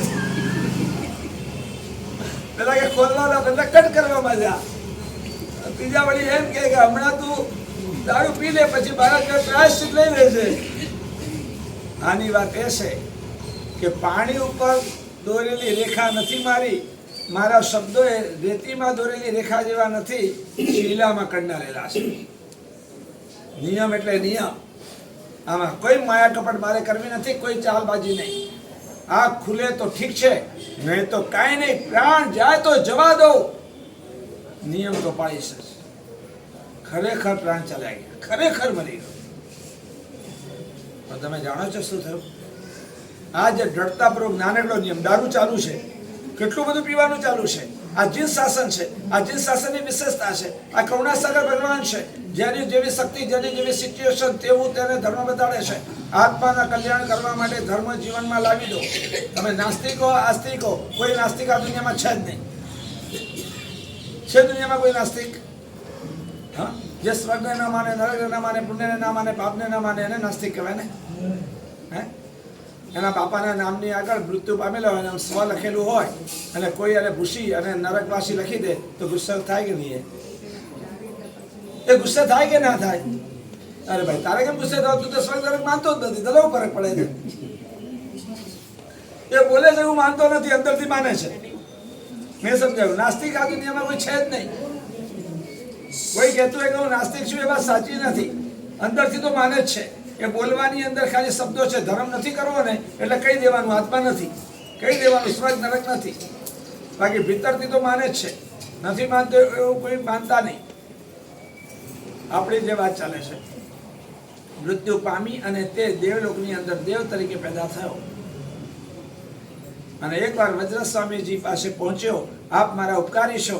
[SPEAKER 2] પેલા કે ખોલવાના બદલે કટ કરવામાં જા. ત્રીજા વળી એમ કે હમણાં તું દારૂ પી લે, પછી મારા ઘરે પ્રાયશ્ચિત લઈ લેજે. આની વાત એ છે કે પાણી ઉપર દોરેલી રેખા નથી મારી, મારા શબ્દો એ રેતીમાં દોરેલી રેખા જેવા નથી, શીલામાં કંડારેલા છે. નિયમ એટલે નિયમ. આમાં કોઈ માયા કપટ મારે કરવી નથી, કોઈ ચાલબાજી નહીં. આ ખુલે તો ઠીક છે, નહીં તો કાંઈ નહીં, પ્રાણ જાય તો જવા દો, નિયમ તો પાળીશ જ. ખરેખર પ્રાણ ચાલ્યા ગયા, ખરેખર મરી ગયો. પણ તમે જાણો છો શું થયું? આ જે દ્રઢતાપૂર્વક નાનકડો નિયમ, દારૂ ચાલુ છે, કેટલું બધું પીવાનું ચાલુ છે, આ જીન શાસન છે, આ જીન શાસનની વિશેષતા છે, આ કરુણાસાગર ભગવાન છે, જેની જેવી શક્તિ, જેની જેવી સિચ્યુએશન, તેવું તેને ધર્મ બતાડે છે. આત્માના કલ્યાણ કરવા માટે ધર્મ જીવનમાં લાવી દો. તમે નાસ્તિકો આસ્તિકો, કોઈ નાસ્તિક આ દુનિયામાં છે જ નહીં. છે દુનિયામાં કોઈ નાસ્તિક? હા, જે સ્વર્ગને ના માને, નરકને ના માને, પુણ્યને ના માને, પાપને ના માને, એને નાસ્તિક કહેવાય ને. હે, એના બાપાના નામની આગળ મૃત્યુ પામેલો હોય અને સ્વ લખેલું હોય, અને કોઈ એને ભૂસી અને નરકવાસી લખી દે તો ગુસ્સો થાય કે નહીં? એ ગુસ્સે થાય કે ના થાય? અરે ભાઈ, તારે કેમ ગુસ્સે થાવ? તું તો સ્વર્ગ નરક માનતો જ નથી, તો ફરક પડે છે. એ બોલે છે હું માનતો નથી, અંદરથી માને છે. મેં સમજાવ્યું, નાસ્તિક આ દુનિયામાં કોઈ છે જ નહીં. કોઈ કહેતું હોય કે હું નાસ્તિક છું, એ વાત સાચી નથી. અંદરથી તો માને જ છે. એ બોલવાની અંદર ખાલી શબ્દો છે. ધર્મ નથી કરવો ને એટલે કહી દેવાનું આત્મા નથી, કહી દેવાનું સ્વર્ગ નરક નથી. બાકી ભીતરથી તો માને જ છે. નથી માનતો એવું કોઈ માનતા નહીં. આપણી જે વાત ચાલે છે, મૃત્યુ પામી અને તે દેવલોકની અંદર દેવ તરીકે પેદા થયો. અને એકવાર વજ્ર સ્વામીજી પાસે પહોંચ્યો, આપ મારા ઉપકારી છો,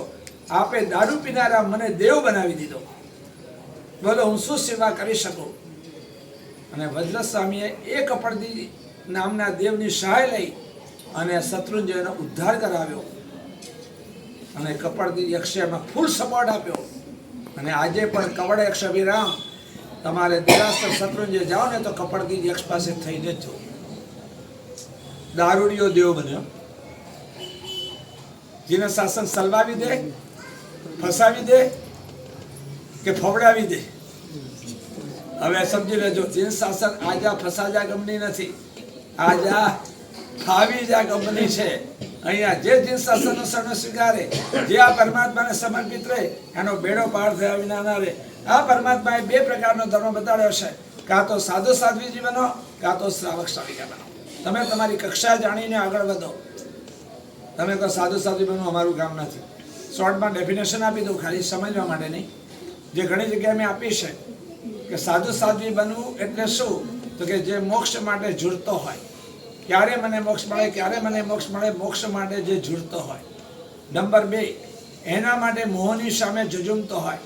[SPEAKER 2] આપે દારૂ પીનારા મને દેવ બનાવી દીધો, બોલો હું શું સેવા કરી શકું? અને વજ્ર સ્વામીએ એ કપડદી નામના દેવની સહાય લઈ અને શત્રુંજયનો ઉદ્ધાર કરાવ્યો, અને કપડદી યક્ષમાં ફૂલ સપોર્ટ આપ્યો. અને આજે પણ કવડ યક્ષ અભિરામ, તમારે દેરાસર શત્રુંજય જાઓ ને તો કપડદી યક્ષ પાસે થઈને જ જાઓ. દારૂડિયો દેવ બન્યો, જેને શાસન સલવાવી દે, ફસાવી દે કે ફવડાવી દે. હવે સમજી લેજો, જીન શાસન આજા ફસાજા ગમની નથી, આજા ખાવી જા ગમની છે. અહીંયા જે જીન શાસનનો શરણ સ્વીકારે, જે આ પરમાત્માને સમર્પિત રહે, એનો બેડો પાર થયા વિના ના રહે. આ પરમાત્માએ બે પ્રકારનો ધર્મ બતાડ્યો છે, કાં તો સાધુ સાધ્વીજી બનો, કાં તો શ્રાવક શ્રાવિકા બનો. તમે તમારી કક્ષા જાણીને આગળ વધો. તમે કહો સાધુ સાધ્વી બનવું અમારું કામ નથી. શોર્ટમાં ડેફિનેશન આપી દઉં, ખાલી સમજવા માટે નહીં. જે ઘણી જગ્યાએ મેં આપી છે કે સાધુ સાધ્વી બનવું એટલે શું, તો કે જે મોક્ષ માટે ઝૂરતો હોય. ક્યારે મને મોક્ષ મળે, ક્યારે મને મોક્ષ મળે, મોક્ષ માટે જે ઝૂરતો હોય. નંબર 2, એના માટે મોહની સામે ઝઝૂમતો હોય.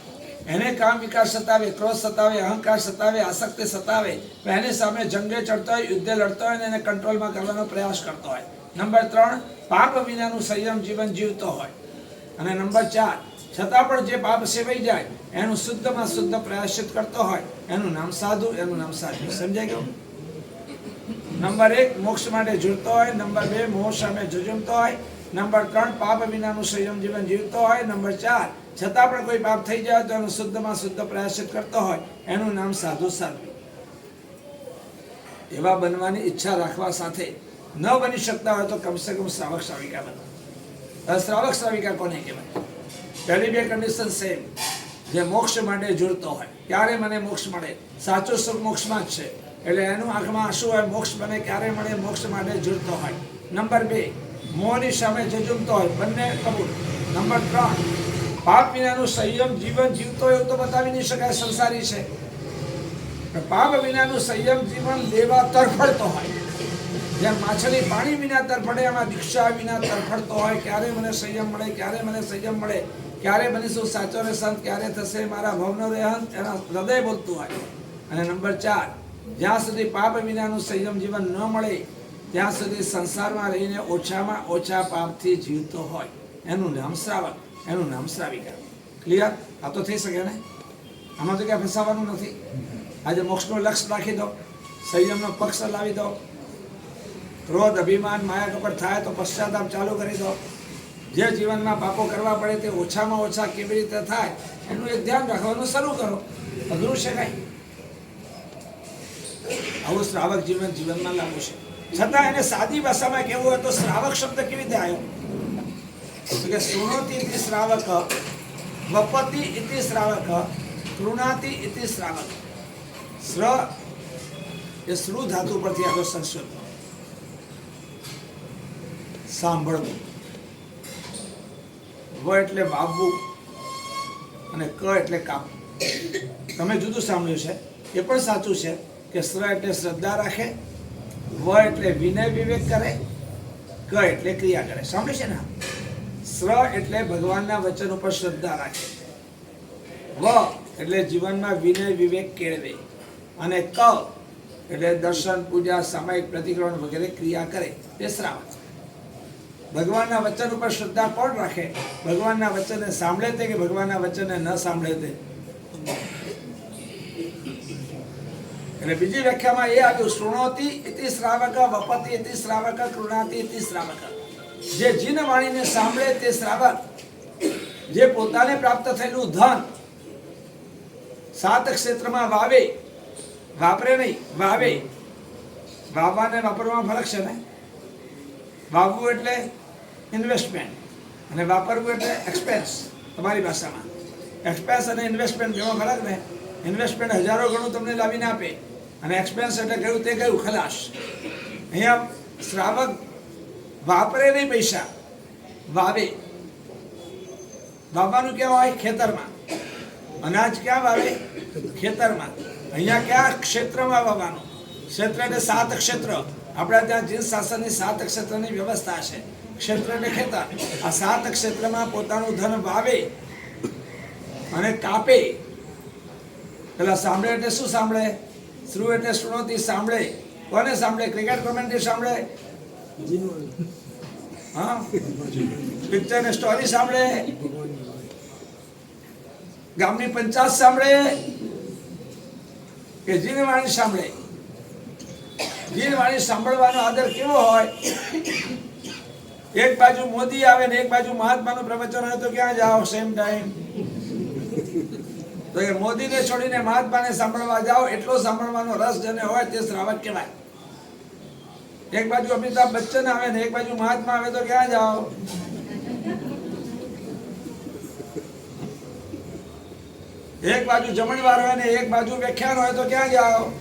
[SPEAKER 2] એને કામ વિકાસ સતાવે, ક્રોધ સતાવે, અહંકાર સતાવે, આસક્તિ સતાવે, તો એની સામે જંગે ચડતો હોય, યુદ્ધે લડતો હોય અને એને કંટ્રોલમાં કરવાનો પ્રયાસ કરતો હોય. નંબર 3, પાપ વિનાનું સંયમ જીવન જીવતો હોય. અને નંબર 4, છતાં પણ જે પાપ સેવાઈ જાય એનું શુદ્ધમાં શુદ્ધ પ્રયાસિત કરતો હોય. એનું નામ સાધુ, એનું નામ સાધ્વી. સમજાય ગયું? નંબર 1 મોક્ષ માટે ઝૂરતો હોય. નંબર 2 મોહ સામે ઝઝૂમતો હોય. નંબર 3 પાપ વિનાનું સંયમ જીવન જીવતો હોય. નંબર 4 છતાં પણ કોઈ પાપ થઈ જાય તો એનું શુદ્ધમાં શુદ્ધ પ્રયાસિત કરતો હોય. એનું નામ સાધુ સાધ્વી. એવા બનવાની ઈચ્છા રાખવા સાથે ન બની શકતા હોય તો કમસે કમ શ્રાવક શ્રાવિકા બનો. શ્રાવક શ્રાવિકા કોને કહેવાય? પહેલી 2 કન્ડિશન સેમ. જે મોક્ષ માટે ઝૂરતો હોય, ક્યારે મને મોક્ષ મળે, સાચું સુખ મોક્ષમાં જ છે, એટલે એનું આંખમાં આંસુ હોય, મોક્ષ મને ક્યારે મળે, મોક્ષ માટે ઝૂરતો હોય. નંબર 2 મોહની સામે ઝઝૂમતો હોય, બંને કબૂલ. નંબર 3 પાપ વિનાનું સંયમ જીવન જીવતો હોય એવું તો બતાવી નહીં શકાય, સંસારી છે. પાપ વિનાનું સંયમ જીવન લેવા તરફડતો હોય. જેમ માછલી પાણી વિના તરફડે, એમાં દીક્ષા વિના તરફડતો હોય. ક્યારે મને સંયમ મળે, ક્યારે મને સંયમ મળે, ક્યારે બનીશું સાચો ને સંત, ક્યારે થશે મારા ભવનો રેહંત, એના હૃદય બોલતું હોય. અને નંબર 4 જ્યાં સુધી પાપ વિનાનું સંયમ જીવન ન મળે ત્યાં સુધી સંસારમાં રહીને ઓછામાં ઓછા પાપથી જીવતો હોય. એનું નામ શ્રાવક, એનું નામ શ્રાવિકા. ક્લિયર? આ તો થઈ શકે ને? આમાં તો ક્યાં ફસાવાનું નથી. આજે મોક્ષનું લક્ષ્ય રાખી દો, સંયમનો પક્ષ લાવી દો. ક્રોધ, અભિમાન, માયા કપટ થાય તો પશ્ચાતાપ ચાલુ કરી દો. જે જીવનમાં પાપો કરવા પડે તે ઓછામાં ઓછા કેવી રીતે થાય એનું એક ધ્યાન રાખવાનું શરૂ કરો. અઘરું છે કાંઈ? આવું શ્રાવક જીવન જીવનમાં લાવવું છે. છતાં એને સાદી ભાષામાં કહેવું હોય તો શ્રાવક શબ્દ કેવી રીતે આવ્યો? તો કે શૃણોતિ ઇતિ શ્રાવક, વપતિ ઇતિ શ્રાવક, કૃણાતિ ઇતિ શ્રાવક. શ્ર એ શ્રુ ધાતુ પરથી આવ્યો સંસ્કૃત. સાંભળવું. વ એટલે વાવવું અને ક એટલે કાપવું. તમે જુદું સાંભળ્યું છે, એ પણ સાચું છે કે શ્ર એટલે શ્રદ્ધા રાખે, વ એટલે વિનય વિવેક કરે, ક એટલે ક્રિયા કરે. સાંભળ્યું છે ને? શ્ર એટલે ભગવાનના વચન ઉપર શ્રદ્ધા રાખે, વ એટલે જીવનમાં વિનય વિવેક કેળવે, અને ક એટલે દર્શન, પૂજા, સામાયિક પ્રતિક્રમણ વગેરે ક્રિયા કરે. તે શ્રાવક. ભગવાનના વચન ઉપર શ્રદ્ધા કોણ રાખે? ભગવાનના વચનને સાંભળે તે કે ભગવાનના વચનને ન સાંભળે તે? એટલે બીજી વ્યાખ્યામાં એ આવ્યું, શૃણોતિ ઇતિ શ્રાવક, વપતિ ઇતિ શ્રાવક, કૃણાતિ ઇતિ શ્રાવક. જે જીન વાણીને સાંભળે તે શ્રાવક. જે પોતાને પ્રાપ્ત થયેલું ધન 7 ક્ષેત્રમાં વાવે, વાપરે નહીં, વાવે. વાવવાને વાપરવામાં ફરક છે ને? વાવવું એટલે ઇન્વેસ્ટમેન્ટ અને વાપરવું એટલે એક્સપેન્સ. તમારી ભાષામાં એક્સપેન્સ અને ઇન્વેસ્ટમેન્ટ બેમાં ફરક ને? ઇન્વેસ્ટમેન્ટ હજારો ગણું તમને લાવીને આપે અને એક્સપેન્સ એટલે ગયું તે ગયું, ખલાસ. અહીંયા શ્રાવક વાપરે નહીં પૈસા, વાવે. વાવવાનું ક્યાં હોય? ખેતરમાં. અનાજ ક્યાં વાવે? ખેતરમાં. અહીંયા ક્યાં? ક્ષેત્રમાં વાવવાનું. ક્ષેત્ર એટલે 7 ક્ષેત્ર. આપણા ત્યાં જીન શાસનની 7 ક્ષેત્રની વ્યવસ્થા છે. ક્ષેત્ર એટલે ખેતર. આ 7 ક્ષેત્રમાં પોતાનું ધન વાવે અને કાપે. પેલા સાંભળે એટલે શું સાંભળે? શ્રુ એટલે શૃણોતિ, સાંભળે. કોને સાંભળે? ક્રિકેટ કોમેન્ટ્રી સાંભળે, હા, પિક્ચર ને સ્ટોરી સાંભળે, ગામની પંચાયત સાંભળે કે જીનવાણી સાંભળે? જીનવાણી સાંભળવાનો આદર કેવો હોય? એક બાજુ મોદી આવે ને એક બાજુ મહાત્માનું પ્રવચન હોય તો ક્યાં જાઓ સેમ ટાઈમ? તો એ મોદીને છોડીને મહાત્માને સાંભળવા જાઓ, એટલો સાંભળવાનો રસ જેને હોય તે શ્રાવક કહેવાય. એક બાજુ અમિતાભ બચ્ચન આવે ને એક બાજુ મહાત્મા આવે તો ક્યાં જાઓ? એક બાજુ જમણવાર હોય ને એક બાજુ વ્યાખ્યાન હોય તો ક્યાં જાઓ?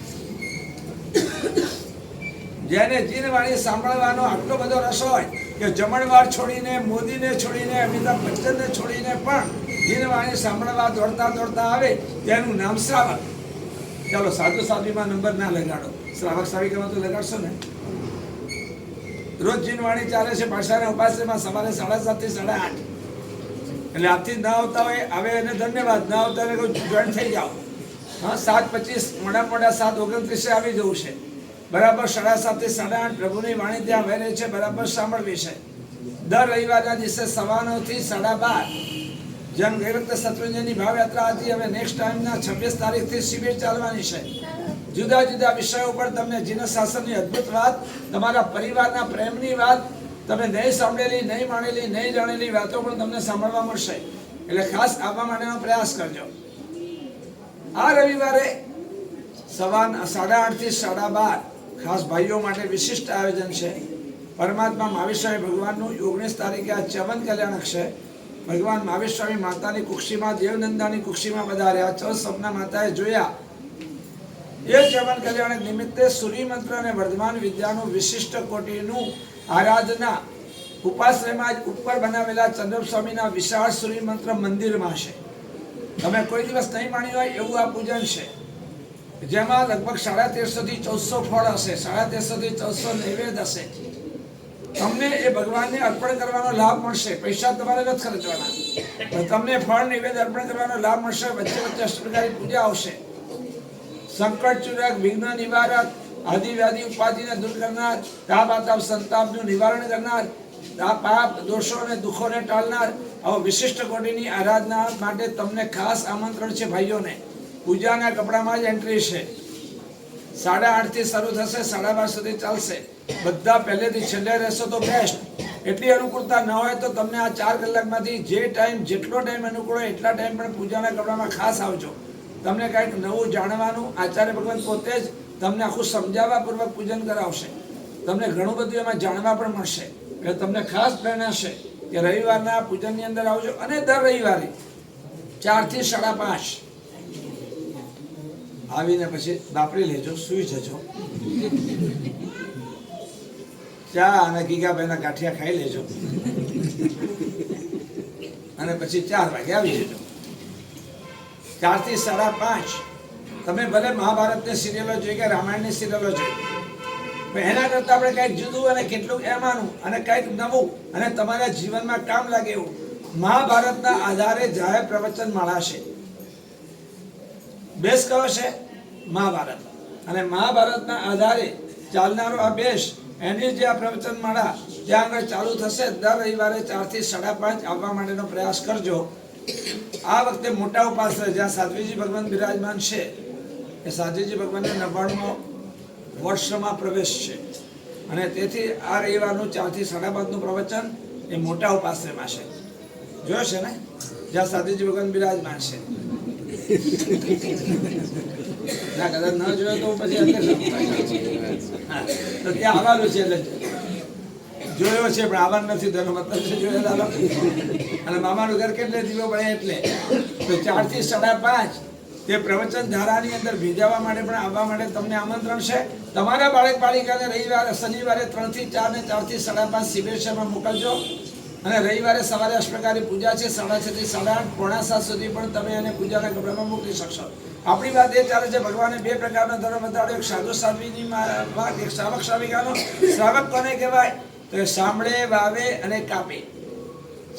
[SPEAKER 2] જેને જીનવાણી સાંભળવાનો આટલો બધો રસ હોય કે જમણવાર છોડીને, મોદીને છોડીને, અમિતાભ બચ્ચનને છોડીને પણ જીનવાણી સાંભળવા દોડતા દોડતા આવે તેનું નામ શ્રાવક. ચાલો સાધુ સાધ્વીમાં નંબર ના લગાડો, શ્રાવક શ્રાવિકામાં તો લગાડશો ને. રોજ જીનવાણી ચાલે છે પાછાના ઉપાસમાં સવારે 7:30 થી 8:30. એટલે આજથી ના આવતા હોય આવે એને ધન્યવાદ, ના આવતા હોય કોઈ જોઈન થઈ જાઓ. હા, 7:25 મોડા 7:29 આવી જવું છે. બરાબર 7:30 થી 8:30 પ્રભુની વાણી ત્યાં વહે છે, બરાબર સાંભળવી છે. દર રવિવારના દિવસે 9:15 થી 12:30 જેમ ગઈ વખતે શત્રુંજયની ભાવયાત્રા હતી, હવે નેક્સ્ટ ટાઈમના 26 તારીખથી શિબિર ચાલવાની છે. જુદા જુદા વિષયો પર તમને જીનસ શાસનની અદ્ભુત વાત, તમારા પરિવારના પ્રેમની વાત, તમે નહીં સાંભળેલી, નહીં માણેલી, નહીં જાણેલી વાતો પણ તમને સાંભળવા મળશે. એટલે ખાસ આવવા માટેનો પ્રયાસ કરજો. આ રવિવારે 8:30 થી 12:30 ખાસ ભાઈઓ માટે વિશિષ્ટ આયોજન છે. પરમાત્મા મહાવીર સ્વામી ભગવાનનું 19 તારીખે આ ચ્યવન કલ્યાણક છે. ભગવાન મહાવીર સ્વામી માતાની કુક્ષીમાં, દેવનંદાની કુક્ષીમાં પધાર્યા. 14 સપના માતાએ જોયા. એ ચ્યવન કલ્યાણક નિમિત્તે સૂર્ય મંત્ર અને વર્ધમાન વિદ્યાનું વિશિષ્ટ કોટીનું આરાધના ઉપાશ્રયમાં જ ઉપર બનાવેલા ચંદ્ર સ્વામીના વિશાળ સૂર્ય મંત્ર મંદિરમાં છે. તમે કોઈ દિવસ નહીં માણી હોય એવું આ પૂજન છે, જેમાં લગભગ 1350 થી 1400 ફળ હશે, 1350 થી 1400 નૈવેદ્ય હશે. તમને એ ભગવાનને અર્પણ કરવાનો લાભ મળશે. પૈસા તમારે નથી ખર્ચવાના, પણ તમને ફળ નૈવેદ્ય અર્પણ કરવાનો લાભ મળશે. વચ્ચે વચ્ચે અષ્ટપ્રકારી પૂજા આવશે. સંકટ ચૂરક, વિઘ્ન નિવારક, આદિ વ્યાધિ ઉપાધિને દૂર કરનાર, તાપ આતાપ સંતાપનું નિવારણ કરનાર, પાપ દોષો અને દુઃખોને ટાળનાર આવો વિશિષ્ટ કોટીની આરાધના માટે તમને ખાસ આમંત્રણ છે ભાઈઓને. પૂજાના કપડામાં જ એન્ટ્રી છે. 8:30 થી શરૂ થશે, 12:30 સુધી ચાલશે. બધા પહેલેથી છેલ્લે રહેશો તો બેસ્ટ. એટલી અનુકૂળતા ન હોય તો તમને આ 4 કલાકમાંથી જે ટાઈમ, જેટલો ટાઈમ અનુકૂળ હોય એટલા ટાઈમ પણ પૂજાના કપડામાં ખાસ આવજો. તમને કંઈક નવું જાણવાનું, આચાર્ય ભગવાન પોતે જ તમને આખું સમજાવવા પૂર્વક પૂજન કરાવશે. તમને ઘણું બધું એમાં જાણવા પણ મળશે. એટલે તમને ખાસ પ્રેરણા છે કે રવિવારના પૂજનની અંદર આવજો. અને દર રવિવારે 4 થી 5:30 આવીને પછી બાપરી લેજો, સૂઈ જજો. ચા અને ગીગાભાઈના ગાંઠિયા ખાઈ લેજો અને પછી 4 વાગે આવી જજો. 4 થી 5:30 તમે ભલે મહાભારતની સિરિયલો જોઈ કે રામાયણની સિરિયલો જોઈ, પણ એના કરતાં આપણે કંઈક જુદું અને કેટલુંક એમાંનું અને કંઈક નવું અને તમારા જીવનમાં કામ લાગે એવું મહાભારતના આધારે જાહેર પ્રવચન માળા છે. બેસ કયો છે? મહાભારત. અને મહાભારતના આધારે ચાલનારો આ બેસ, એની જે આ પ્રવચન માળા ત્યાં આગળ ચાલુ થશે. દર રવિવારે 4 થી 5:30 આવવા માટેનો પ્રયાસ કરજો. આ વખતે મોટા ઉપાસક જ્યાં સાધ્વીજી ભગવાન બિરાજમાન છે, એ સાધ્વીજી ભગવાનને 99મો વર્ષમાં પ્રવેશ છે. અને તેથી આ રવિવારનું 4 થી 5:30નું પ્રવચન એ મોટા ઉપાશ્રયમાં છે. જોયો છે ને, જ્યાં સાધ્વીજી ભગવાન બિરાજમાન છે. કદાચ ન જોયો તો પછી તો ત્યાં આવવાનું છે. એટલે જોયો છે પણ આવવાનું નથી, તેનો મતલબ છે જોયેલા. અને મામાનું ઘર કેટલે દીવો પડે એટલે. તો 4 થી 5:30 તે પ્રવચન ધારાની અંદર ભીજાવા માટે પણ આવવા માટે તમને આમંત્રણ છે. તમારા બાળક બાળિકાને રવિવારે, શનિવારે 3 થી 4 ને 4 થી 5:30 શિબિરમાં મોકલજો. અને રવિવારે સવારે અષ્ટપ્રકારી પૂજા છે, 6:30 થી 8:30, 6:45 સુધી પણ તમે એને પૂજાના કપડામાં મોકલી શકશો. આપણી વાત એ ચાલે છે, ભગવાને 2 પ્રકારનો ધર્મ બતાડ્યો, એક સાધુ સાધ્વીની વાત, એક શ્રાવક શ્રાવિકાનો. શ્રાવક કોને કહેવાય? તો એ સાંભળે, વાવે અને કાપે.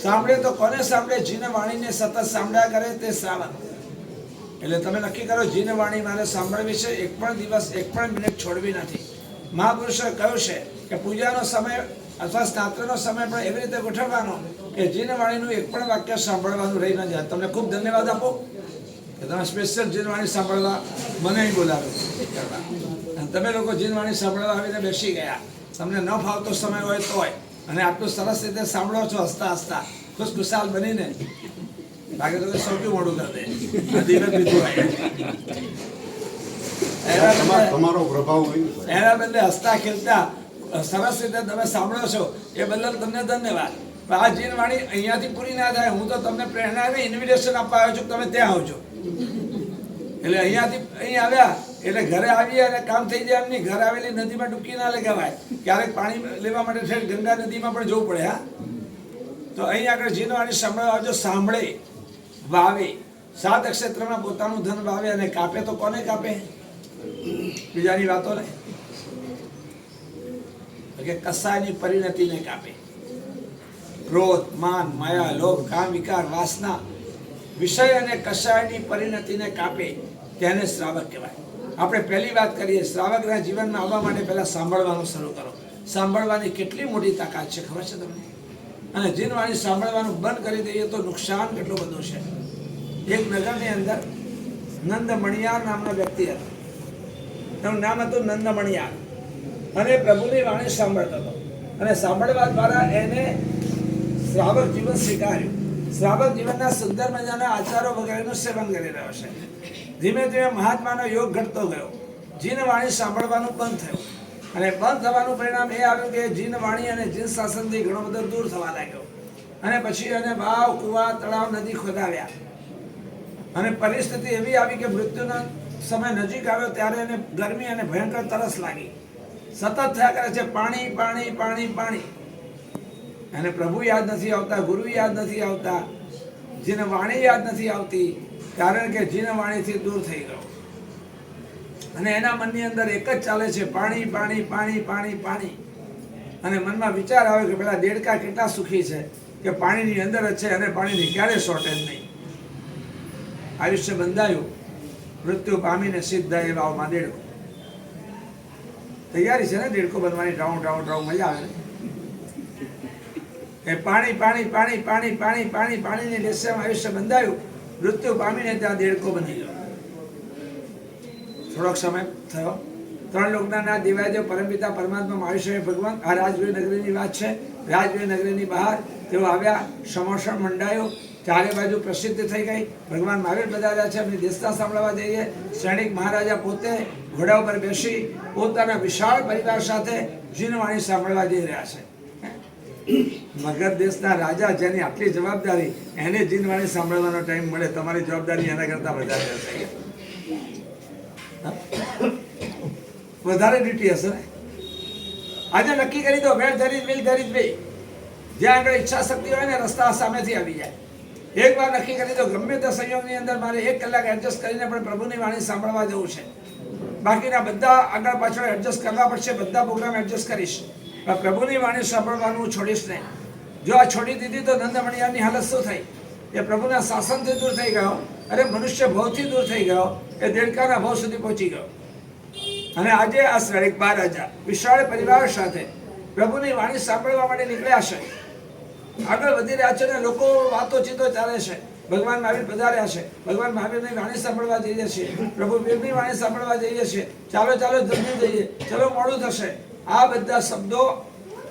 [SPEAKER 2] સાંભળે તો કોને સાંભળે? જીન વાણીને સતત સાંભળ્યા કરે તે શ્રાવક. એટલે તમે નક્કી કરો, જીન વાણી મારે સાંભળવી છે, એક પણ દિવસ, એક પણ મિનિટ છોડવી નથી. મહાપુરુષોએ કહ્યું છે કે પૂજાનો સમય અથવા સ્નાત્રનો સમય પણ એવી રીતે ગોઠવવાનો કે જીન વાણીનું એક પણ વાક્ય સાંભળવાનું રહી ન જાય. તમને ખૂબ ધન્યવાદ આપો કે તમે સ્પેશિયલ જીન વાણી સાંભળવા મને અહીં બોલાવ્યો. તમે લોકો જીન વાણી સાંભળવા આવીને બેસી ગયા. તમને ન ફાવતો સમય હોય તોય, અને આટલું સરસ રીતે સાંભળો છો હસતા હસતા ખુશખુશાલ બનીને. બાકી તો સૌથી મોડું કરી દે ધીમે પીધું હોય
[SPEAKER 3] તમારો પ્રભાવ
[SPEAKER 2] એના બદલે હસતા ખેલતા સરસ રીતે તમે સાંભળો છો એ બદલ તમને ધન્યવાદ. આ જીન વાણી અહીંયાથી પૂરી ના થાય. હું તો તમને પ્રેરણા અને ઇન્વિટેશન આપવા આવ્યો છું, તમે ત્યાં આવજો. એટલે અહીંયાથી અહીં આવ્યા એટલે ઘરે આવીએ અને કામ થઈ જાય એમ નહીં. ઘર આવેલી નદીમાં ડૂબકી ના લગાવાય. ક્યારેક પાણી લેવા માટે ઠેર ગંગા નદીમાં પણ જવું પડે. હા, તો અહીં આગળ જીનવાણી સાંભળવા આવજો. સાંભળે, વાવે, 7 ક્ષેત્રમાં પોતાનું ધન વાવે અને કાપે તો કોને કાપે? બીજાની વાતો ને કે કસાયની પરિણતિને કાપે. ક્રોધ, માન, માયા, લોભ, કામ, વિકાર, વાસના, વિષય અને કસાયની પરિણતિને કાપે તેને શ્રાવક કહેવાય. આપણે પહેલી વાત કરીએ, શ્રાવકના જીવનમાં આવવા માટે પહેલા સાંભળવાનું શરૂ કરો. સાંભળવાની કેટલી મોટી તાકાત છે ખબર છે તમને? અને જીનવાણી સાંભળવાનું બંધ કરી દઈએ તો નુકસાન કેટલું બધું છે. એક નગરની અંદર નંદ મણિયાર નામનો વ્યક્તિ હતો. એનું નામ હતું નંદ મણિયાર. અને પ્રભુની વાણી સાંભળતો હતો અને સાંભળવા દ્વારા એને શ્રાવક જીવન સ્વીકાર્યું. શ્રાવક જીવનના સુંદર મજાના આચારો વગેરેનું સેવન કરી રહ્યો છે. ધીમે ધીમે મહાત્માનો યોગ ઘટતો ગયો. જીન વાણી સાંભળવાનું બંધ થયું અને બંધ થવાનું પરિણામ એ આવ્યું કે જીન વાણી અને જીન શાસનથી ઘણો બધો દૂર થવા લાગ્યો. અને પછી એને વાવ, કુવા, તળાવ, નદી ખોદાવ્યા અને પરિસ્થિતિ એવી આવી કે મૃત્યુનો સમય નજીક આવ્યો ત્યારે એને ગરમી અને ભયંકર તરસ લાગી. સતત થયા કરે છે પાણી, પાણી, પાણી, પાણી. એને પ્રભુ યાદ નથી આવતા, ગુરુ યાદ નથી આવતા, જીન વાણી યાદ નથી આવતી, કારણ કે જીન વાણીથી દૂર થઈ ગયો. અને એના મનની અંદર એક જ ચાલે છે, પાણી, પાણી, પાણી, પાણી, પાણી. અને મનમાં વિચાર આવે કે પેલા દેડકા કેટલા સુખી છે કે પાણીની અંદર જ છે અને પાણીની ક્યારે શોર્ટેજ નહીં. આયુષ્ય બંધાયું, મૃત્યુ પામીને સિદ્ધ એ વાવમાં દેડકો. તૈયારી છે ને દેડકો બનવાની? ડ્રાઉં ડ્રાઉં ડ્રાઉં મજા આવે ને? એ પાણી, પાણી, પાણી, પાણી, પાણી, પાણી, પાણીની રેસમાં આયુષ્ય બંધાયું, મૃત્યુ પામીને ત્યાં દેડકો બની ગયો. થોડોક સમય થયો, 3 લોકના નાથ દિવાયદેવ પરમપિતા પરમાત્મા મહાવીર ભગવાન, આ રાજવીર નગરીની વાત છે. રાજવીર નગરીની બહાર તેઓ આવ્યા, સમોષણ મંડાયું, ચારે બાજુ પ્રસિદ્ધ થઈ ગઈ. ભગવાન મહાવીર પધાર્યા છે. એમની દેશના સાંભળવા જઈએ. સૈનિક મહારાજા પોતે ઘોડા ઉપર બેસી પોતાના વિશાળ પરિવાર સાથે જીનવાણી સાંભળવા જઈ રહ્યા છે. મગધ દેશના રાજા, જેની આટલી જવાબદારી, એને જીનવાણી સાંભળવાનો ટાઈમ મળે. તમારી જવાબદારી એના કરતા વધારે હશે, વધારે ડ્યુટી હશે ને? આજે નક્કી કરી દો, વેલ ધરી વિલ ધરી બે. જ્યાં આગળ ઈચ્છા શક્તિ હોય ને, રસ્તા સામેથી આવી જાય. એક વાર નક્કી કરી દો, ગમે તે સંયોગની અંદર મારે 1 કલાક એડજસ્ટ કરીને પણ પ્રભુની વાણી સાંભળવા જવું છે. બાકીના બધા આગળ પાછળ એડજસ્ટ કરવા પડશે, બધા પ્રોગ્રામ એડજસ્ટ કરીશ, પણ પ્રભુની વાણી સાંભળવાનું છોડીશ નહીં. જો આ છોડી દીધી તો નંદમણિયારની હાલત શું થઈ? એ પ્રભુના શાસનથી દૂર થઈ ગયો, અરે મનુષ્ય ભાવથી દૂર થઈ ગયો, એ દેડકાના ભાવ સુધી પહોંચી ગયો. અને આજે આ શ્રેષ્ઠ મહારાજા વિશાળ પરિવાર સાથે પ્રભુની વાણી સાંભળવા માટે નીકળ્યા છે. આગળ વધી રહ્યા છે ને લોકો વાતોચીતો ચાલે છે. ભગવાન મહાવીર પધાર્યા છે, ભગવાન મહાવીરની વાણી સાંભળવા જઈએ છીએ, પ્રભુ વીરની વાણી સાંભળવા જઈએ છીએ, ચાલો ચાલો જલ્દી જઈએ, ચલો મોડું થશે. આ બધા શબ્દો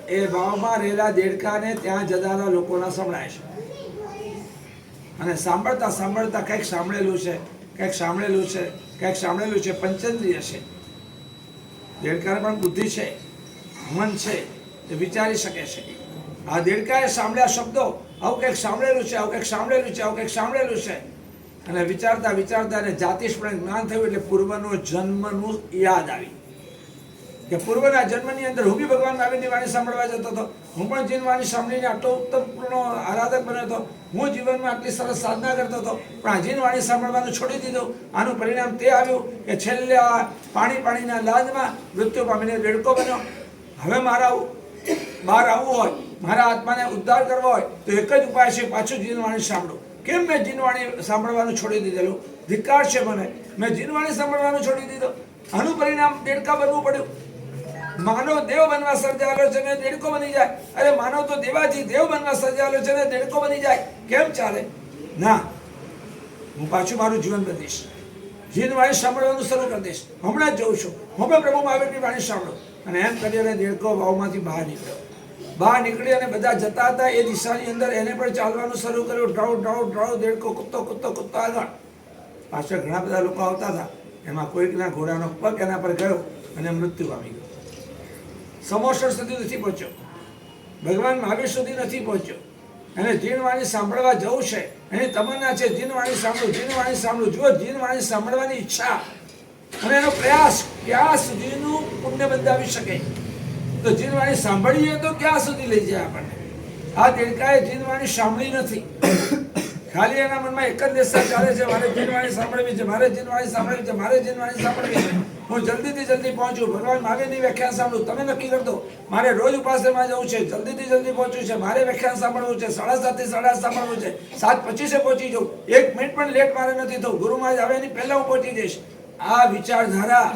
[SPEAKER 2] એ ભાવમાં રહેલા દેડકાને ત્યાં જનારા લોકોના સંભળાય છે. અને સાંભળતા સાંભળતા કંઈક સાંભળેલું છે, કંઈક સાંભળેલું છે, કંઈક સાંભળેલું છે. પંચેન્દ્રિય છે, દેડકાને પણ બુદ્ધિ છે, મન છે, એ વિચારી શકે છે. આ દેડકાએ સાંભળ્યા શબ્દો, આવું કંઈક સાંભળેલું છે, આવું કંઈક સાંભળેલું છે, આવું કંઈક સાંભળેલું છે. અને વિચારતા વિચારતા અને જાતિશપણે જ્ઞાન થયું એટલે પૂર્વનો જન્મનું યાદ આવી કે પૂર્વના જન્મની અંદર હું બી ભગવાન મહાવીરની વાણી સાંભળવા જતો હતો. હું પણ જીન વાણી સાંભળીને આટલો ઉત્તમ પૂર્ણ આરાધક બન્યો હતો. હું જીવનમાં આટલી સરસ સાધના કરતો હતો, પણ આ જીન વાણી સાંભળવાનું છોડી દીધું. આનું પરિણામ તે આવ્યું કે છેલ્લે આ પાણીના લાદમાં મૃત્યુ પામીને દેડકો બન્યો. હવે મારા બહાર આવવું હોય, મારા આત્માને ઉદ્ધાર કરવો હોય તો એક જ ઉપાય છે, પાછું જીનવાણી સાંભળો. કેમ મેં જીનવાણી સાંભળવાનું છોડી દીધેલું? ધિક્કાર છે મને, મેં જીનવાણી સાંભળવાનું છોડી દીધો. આનું પરિણામ દેડકા બનવું પડ્યું. માનવ દેવ બનવા સર્જાયેલો છે ને દેડકો બની જાય? અરે માનવ તો દેવાથી દેવ બનવા સર્જાયેલો છે ને દેડકો બની જાય? કેમ ચાલે? ના, હું પાછું મારું જીવન બદલીશ, જીનવાણી સાંભળવાનું શરૂ કરી દઈશ. હમણાં જ જઉં છું, હું પણ પ્રભુ મહાવીરની વાણી સાંભળો. અને એમ કરીને દેડકો વાવમાંથી બહાર નીકળ્યો. બહાર નીકળી અને બધા જતા હતા એ દિશાની અંદર એને પણ ચાલવાનું શરૂ કર્યું. ડ્રાઉ ડ્રાઉ ડ્રાઉ દેડકો કૂદતો કૂદતો કૂદતો આગળ. પાછળ ઘણા બધા લોકો આવતા હતા. એમાં કોઈકના ઘોડાનો પગ એના પર ગયો અને મૃત્યુ પામી ગયો. સમોસણ સુધી નથી પહોંચ્યો, ભગવાન મહાવીર સુધી નથી પહોંચ્યો. અને જીનવાણી સાંભળવા જવું છે, એની તમન્ના છે જીનવાણી સાંભળું, જીનવાણી સાંભળું. જો જીનવાણી સાંભળવાની ઈચ્છા અને એનો પ્રયાસ ક્યાં સુધીનું પુણ્ય બંધાવી શકે. તો જીનવાણી સાંભળીએ તો ક્યાં સુધી લઈ જાય આપણને. આ દેડકાએ જીનવાણી સાંભળી નથી, ખાલી એના મનમાં એક જ દેશા ચાલે છે, મારે જીનવાણી સાંભળવી છે, મારે જીનવાણી સાંભળવી છે, મારે જીનવાણી સાંભળવી છે. હું જલ્દીથી જલ્દી પહોંચું, ભગવાન મહાવીરની વ્યાખ્યાન સાંભળું. તમે નક્કી કરી દો, મારે રોજ ઉપાસનામાં જવું છે, જલ્દીથી જલ્દી પહોંચવું છે, મારે વ્યાખ્યાન સાંભળવું છે, 7:30 થી 8:30 સાંભળવું છે, 7:25 પહોંચી જાઉં, 1 મિનિટ પણ લેટ મારે નથી થવું, ગુરુ મહારાજ આવે એની પહેલા હું પહોંચી જઈશ. આ વિચારધારા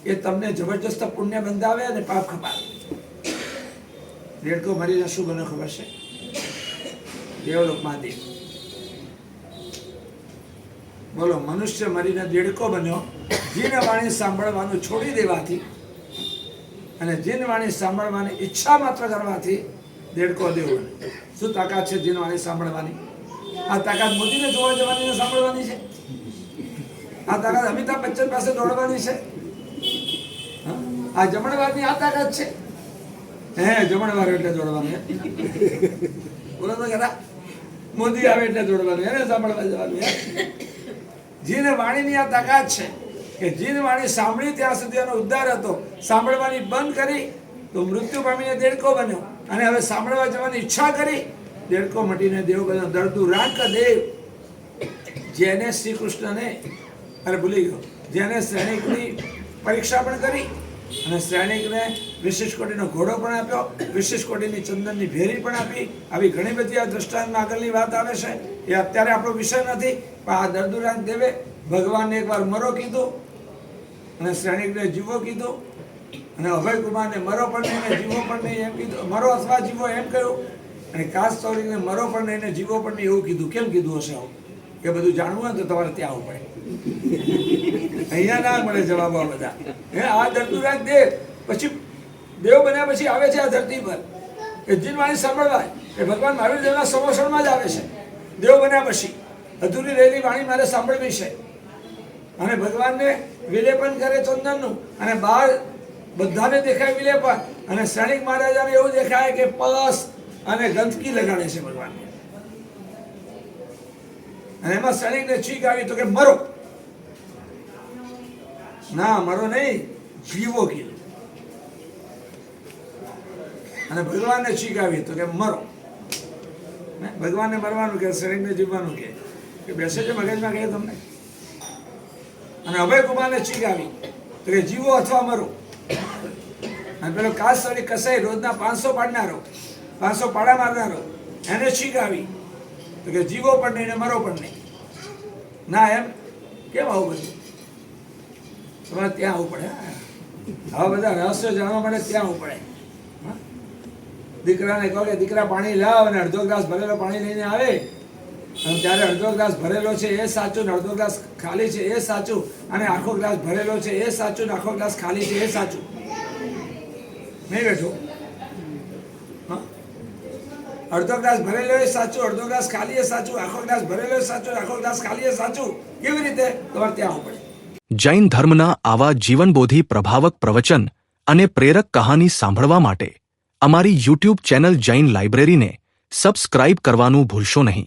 [SPEAKER 2] એ તમને જબરજસ્ત પુણ્ય બંધાવે અને પાપ ખપાવે. દેડકો મરીને શું બને ખબર છે? દેવલોકમાં દેવ. બોલો, મનુષ્ય મરીને દેડકો બન્યો જીનવાણી સાંભળવાનું છોડી દેવાથી અને જીનવાણી સાંભળવાની ઈચ્છા માત્ર કરવાથી દેડકો દેવ બને. શું તાકાત છે જીનવાણી સાંભળવાની? આ તાકાત મોદીને જોવા જવાની ને સાંભળવાની છે? આ તાકાત અમિતાભ બચ્ચન પાસે દોડવાની છે? આ જમણવારની આ તાકાત છે? હે, જમણવાર એટલે દોડવાનું. બોલો તો ખરા, મોદી આવે એટલે દોડવાનું, એને સાંભળવા જવાનું. જીન વાણીની આ તાકાત છે કે જીન વાણી સાંભળી ત્યાં સુધી એનો ઉદ્ધાર હતો. સાંભળવાની બંધ કરી તો મૃત્યુ પામીને દેડકો બન્યો, અને હવે સાંભળવા જવાની ઈચ્છા કરી, દેડકો મટીને દેવ બન્યો. દર્દુ રાંક દેવ, જેને શ્રી કૃષ્ણને ભૂલી ગયો, જેને શ્રેણિકની પરીક્ષા પણ કરી અને શ્રેણિકને વિશેષ કોટીનો ઘોડો પણ આપ્યો, વિશેષ કોટીની ચંદનની ભેરી પણ આપી. આવી ઘણી બધી આ દ્રષ્ટાંતમાં આગળની વાત આવે છે, એ અત્યારે આપણો વિષય નથી. પણ આ દર્દુરાંક દેવે ભગવાનને એકવાર મરો કીધું અને શ્રેણિકને જીવો કીધું, અને અભયકુમારને મરો પણ નહીં ને જીવો પણ નહીં એમ કીધું, મરો અથવા જીવો એમ કહ્યું, અને કાસ ચૌરીને મરો પણ નહીં ને જીવો પણ નહીં એવું કીધું. કેમ કીધું હશે આવું? એ બધું જાણવું હોય તો તમારે ત્યાં આવવું પડે, અહીંયા ના મળે જવાબો બધા. હે, આ દર્દુરાંક દેવ પછી દેવ બન્યા પછી આવે છે આ ધરતી પર એ જીનવાણી સાંભળવા. એ ભગવાન મહાવીર દેવના સંવર્ષણમાં જ આવે છે. દેવ બન્યા પછી અધૂરી રહેલી વાણી મારે સાંભળવી છે, અને ભગવાનને વિલેપન કરે ચંદનનું, અને બહાર બધાને દેખાય વિલેપન, અને શ્રેણિક મહારાજાને એવું દેખાય કે પસ અને ગંદકી લગાડે છે ભગવાનને. અને એમાં શ્રેણિકને છીક આવી તો કે મરો. ના, મરો નહીં, જીવો કીધું. અને ભગવાનને છીક આવી તો કે મરો. ભગવાનને મરવાનું કે શ્રેણિકને જીવવાનું કે બેસે છે મગજમાં કહે તમને. અને અભયકુમારને છીક આવી તો કે જીવો અથવા મરો. અને પેલો કાસ સોરી કસાઈ રોજના 500 પાડનારો, 500 પાડા મારનારો, એને છીક આવી તો કે જીવો પણ નહીં ને મરો પણ નહીં. ના, એમ કેમ આવું બધું? તમારે ત્યાં આવવું પડે. આવા બધા રહસ્યો જાણવા માટે ત્યાં આવવું પડે. દીકરાને કહો કે દીકરા પાણી લાવ, અને અડધો ગ્લાસ ભરેલો પાણી લઈને આવે, અને ત્યારે અડધો ગ્લાસ ભરેલો છે એ સાચું, ને અડધો ગ્લાસ ખાલી છે એ સાચું, અને આખો ગ્લાસ ભરેલો છે એ સાચું, ને આખો ગ્લાસ ખાલી છે એ સાચું. નહીં બેઠો? અડધો ગ્લાસ ભરેલો એ સાચું, અડધો ગ્લાસ ખાલી એ સાચું, આખો ગ્લાસ ભરેલો એ સાચું, આખો ગ્લાસ ખાલી એ સાચું. કેવી રીતે? તમારે ત્યાં આવવું પડે.
[SPEAKER 1] જૈન ધર્મના આવા જીવનબોધી પ્રભાવક પ્રવચન અને પ્રેરક કહાની સાંભળવા માટે અમારી યુટ્યુબ ચેનલ જૈન લાઇબ્રેરીને સબસ્ક્રાઇબ કરવાનું ભૂલશો નહીં.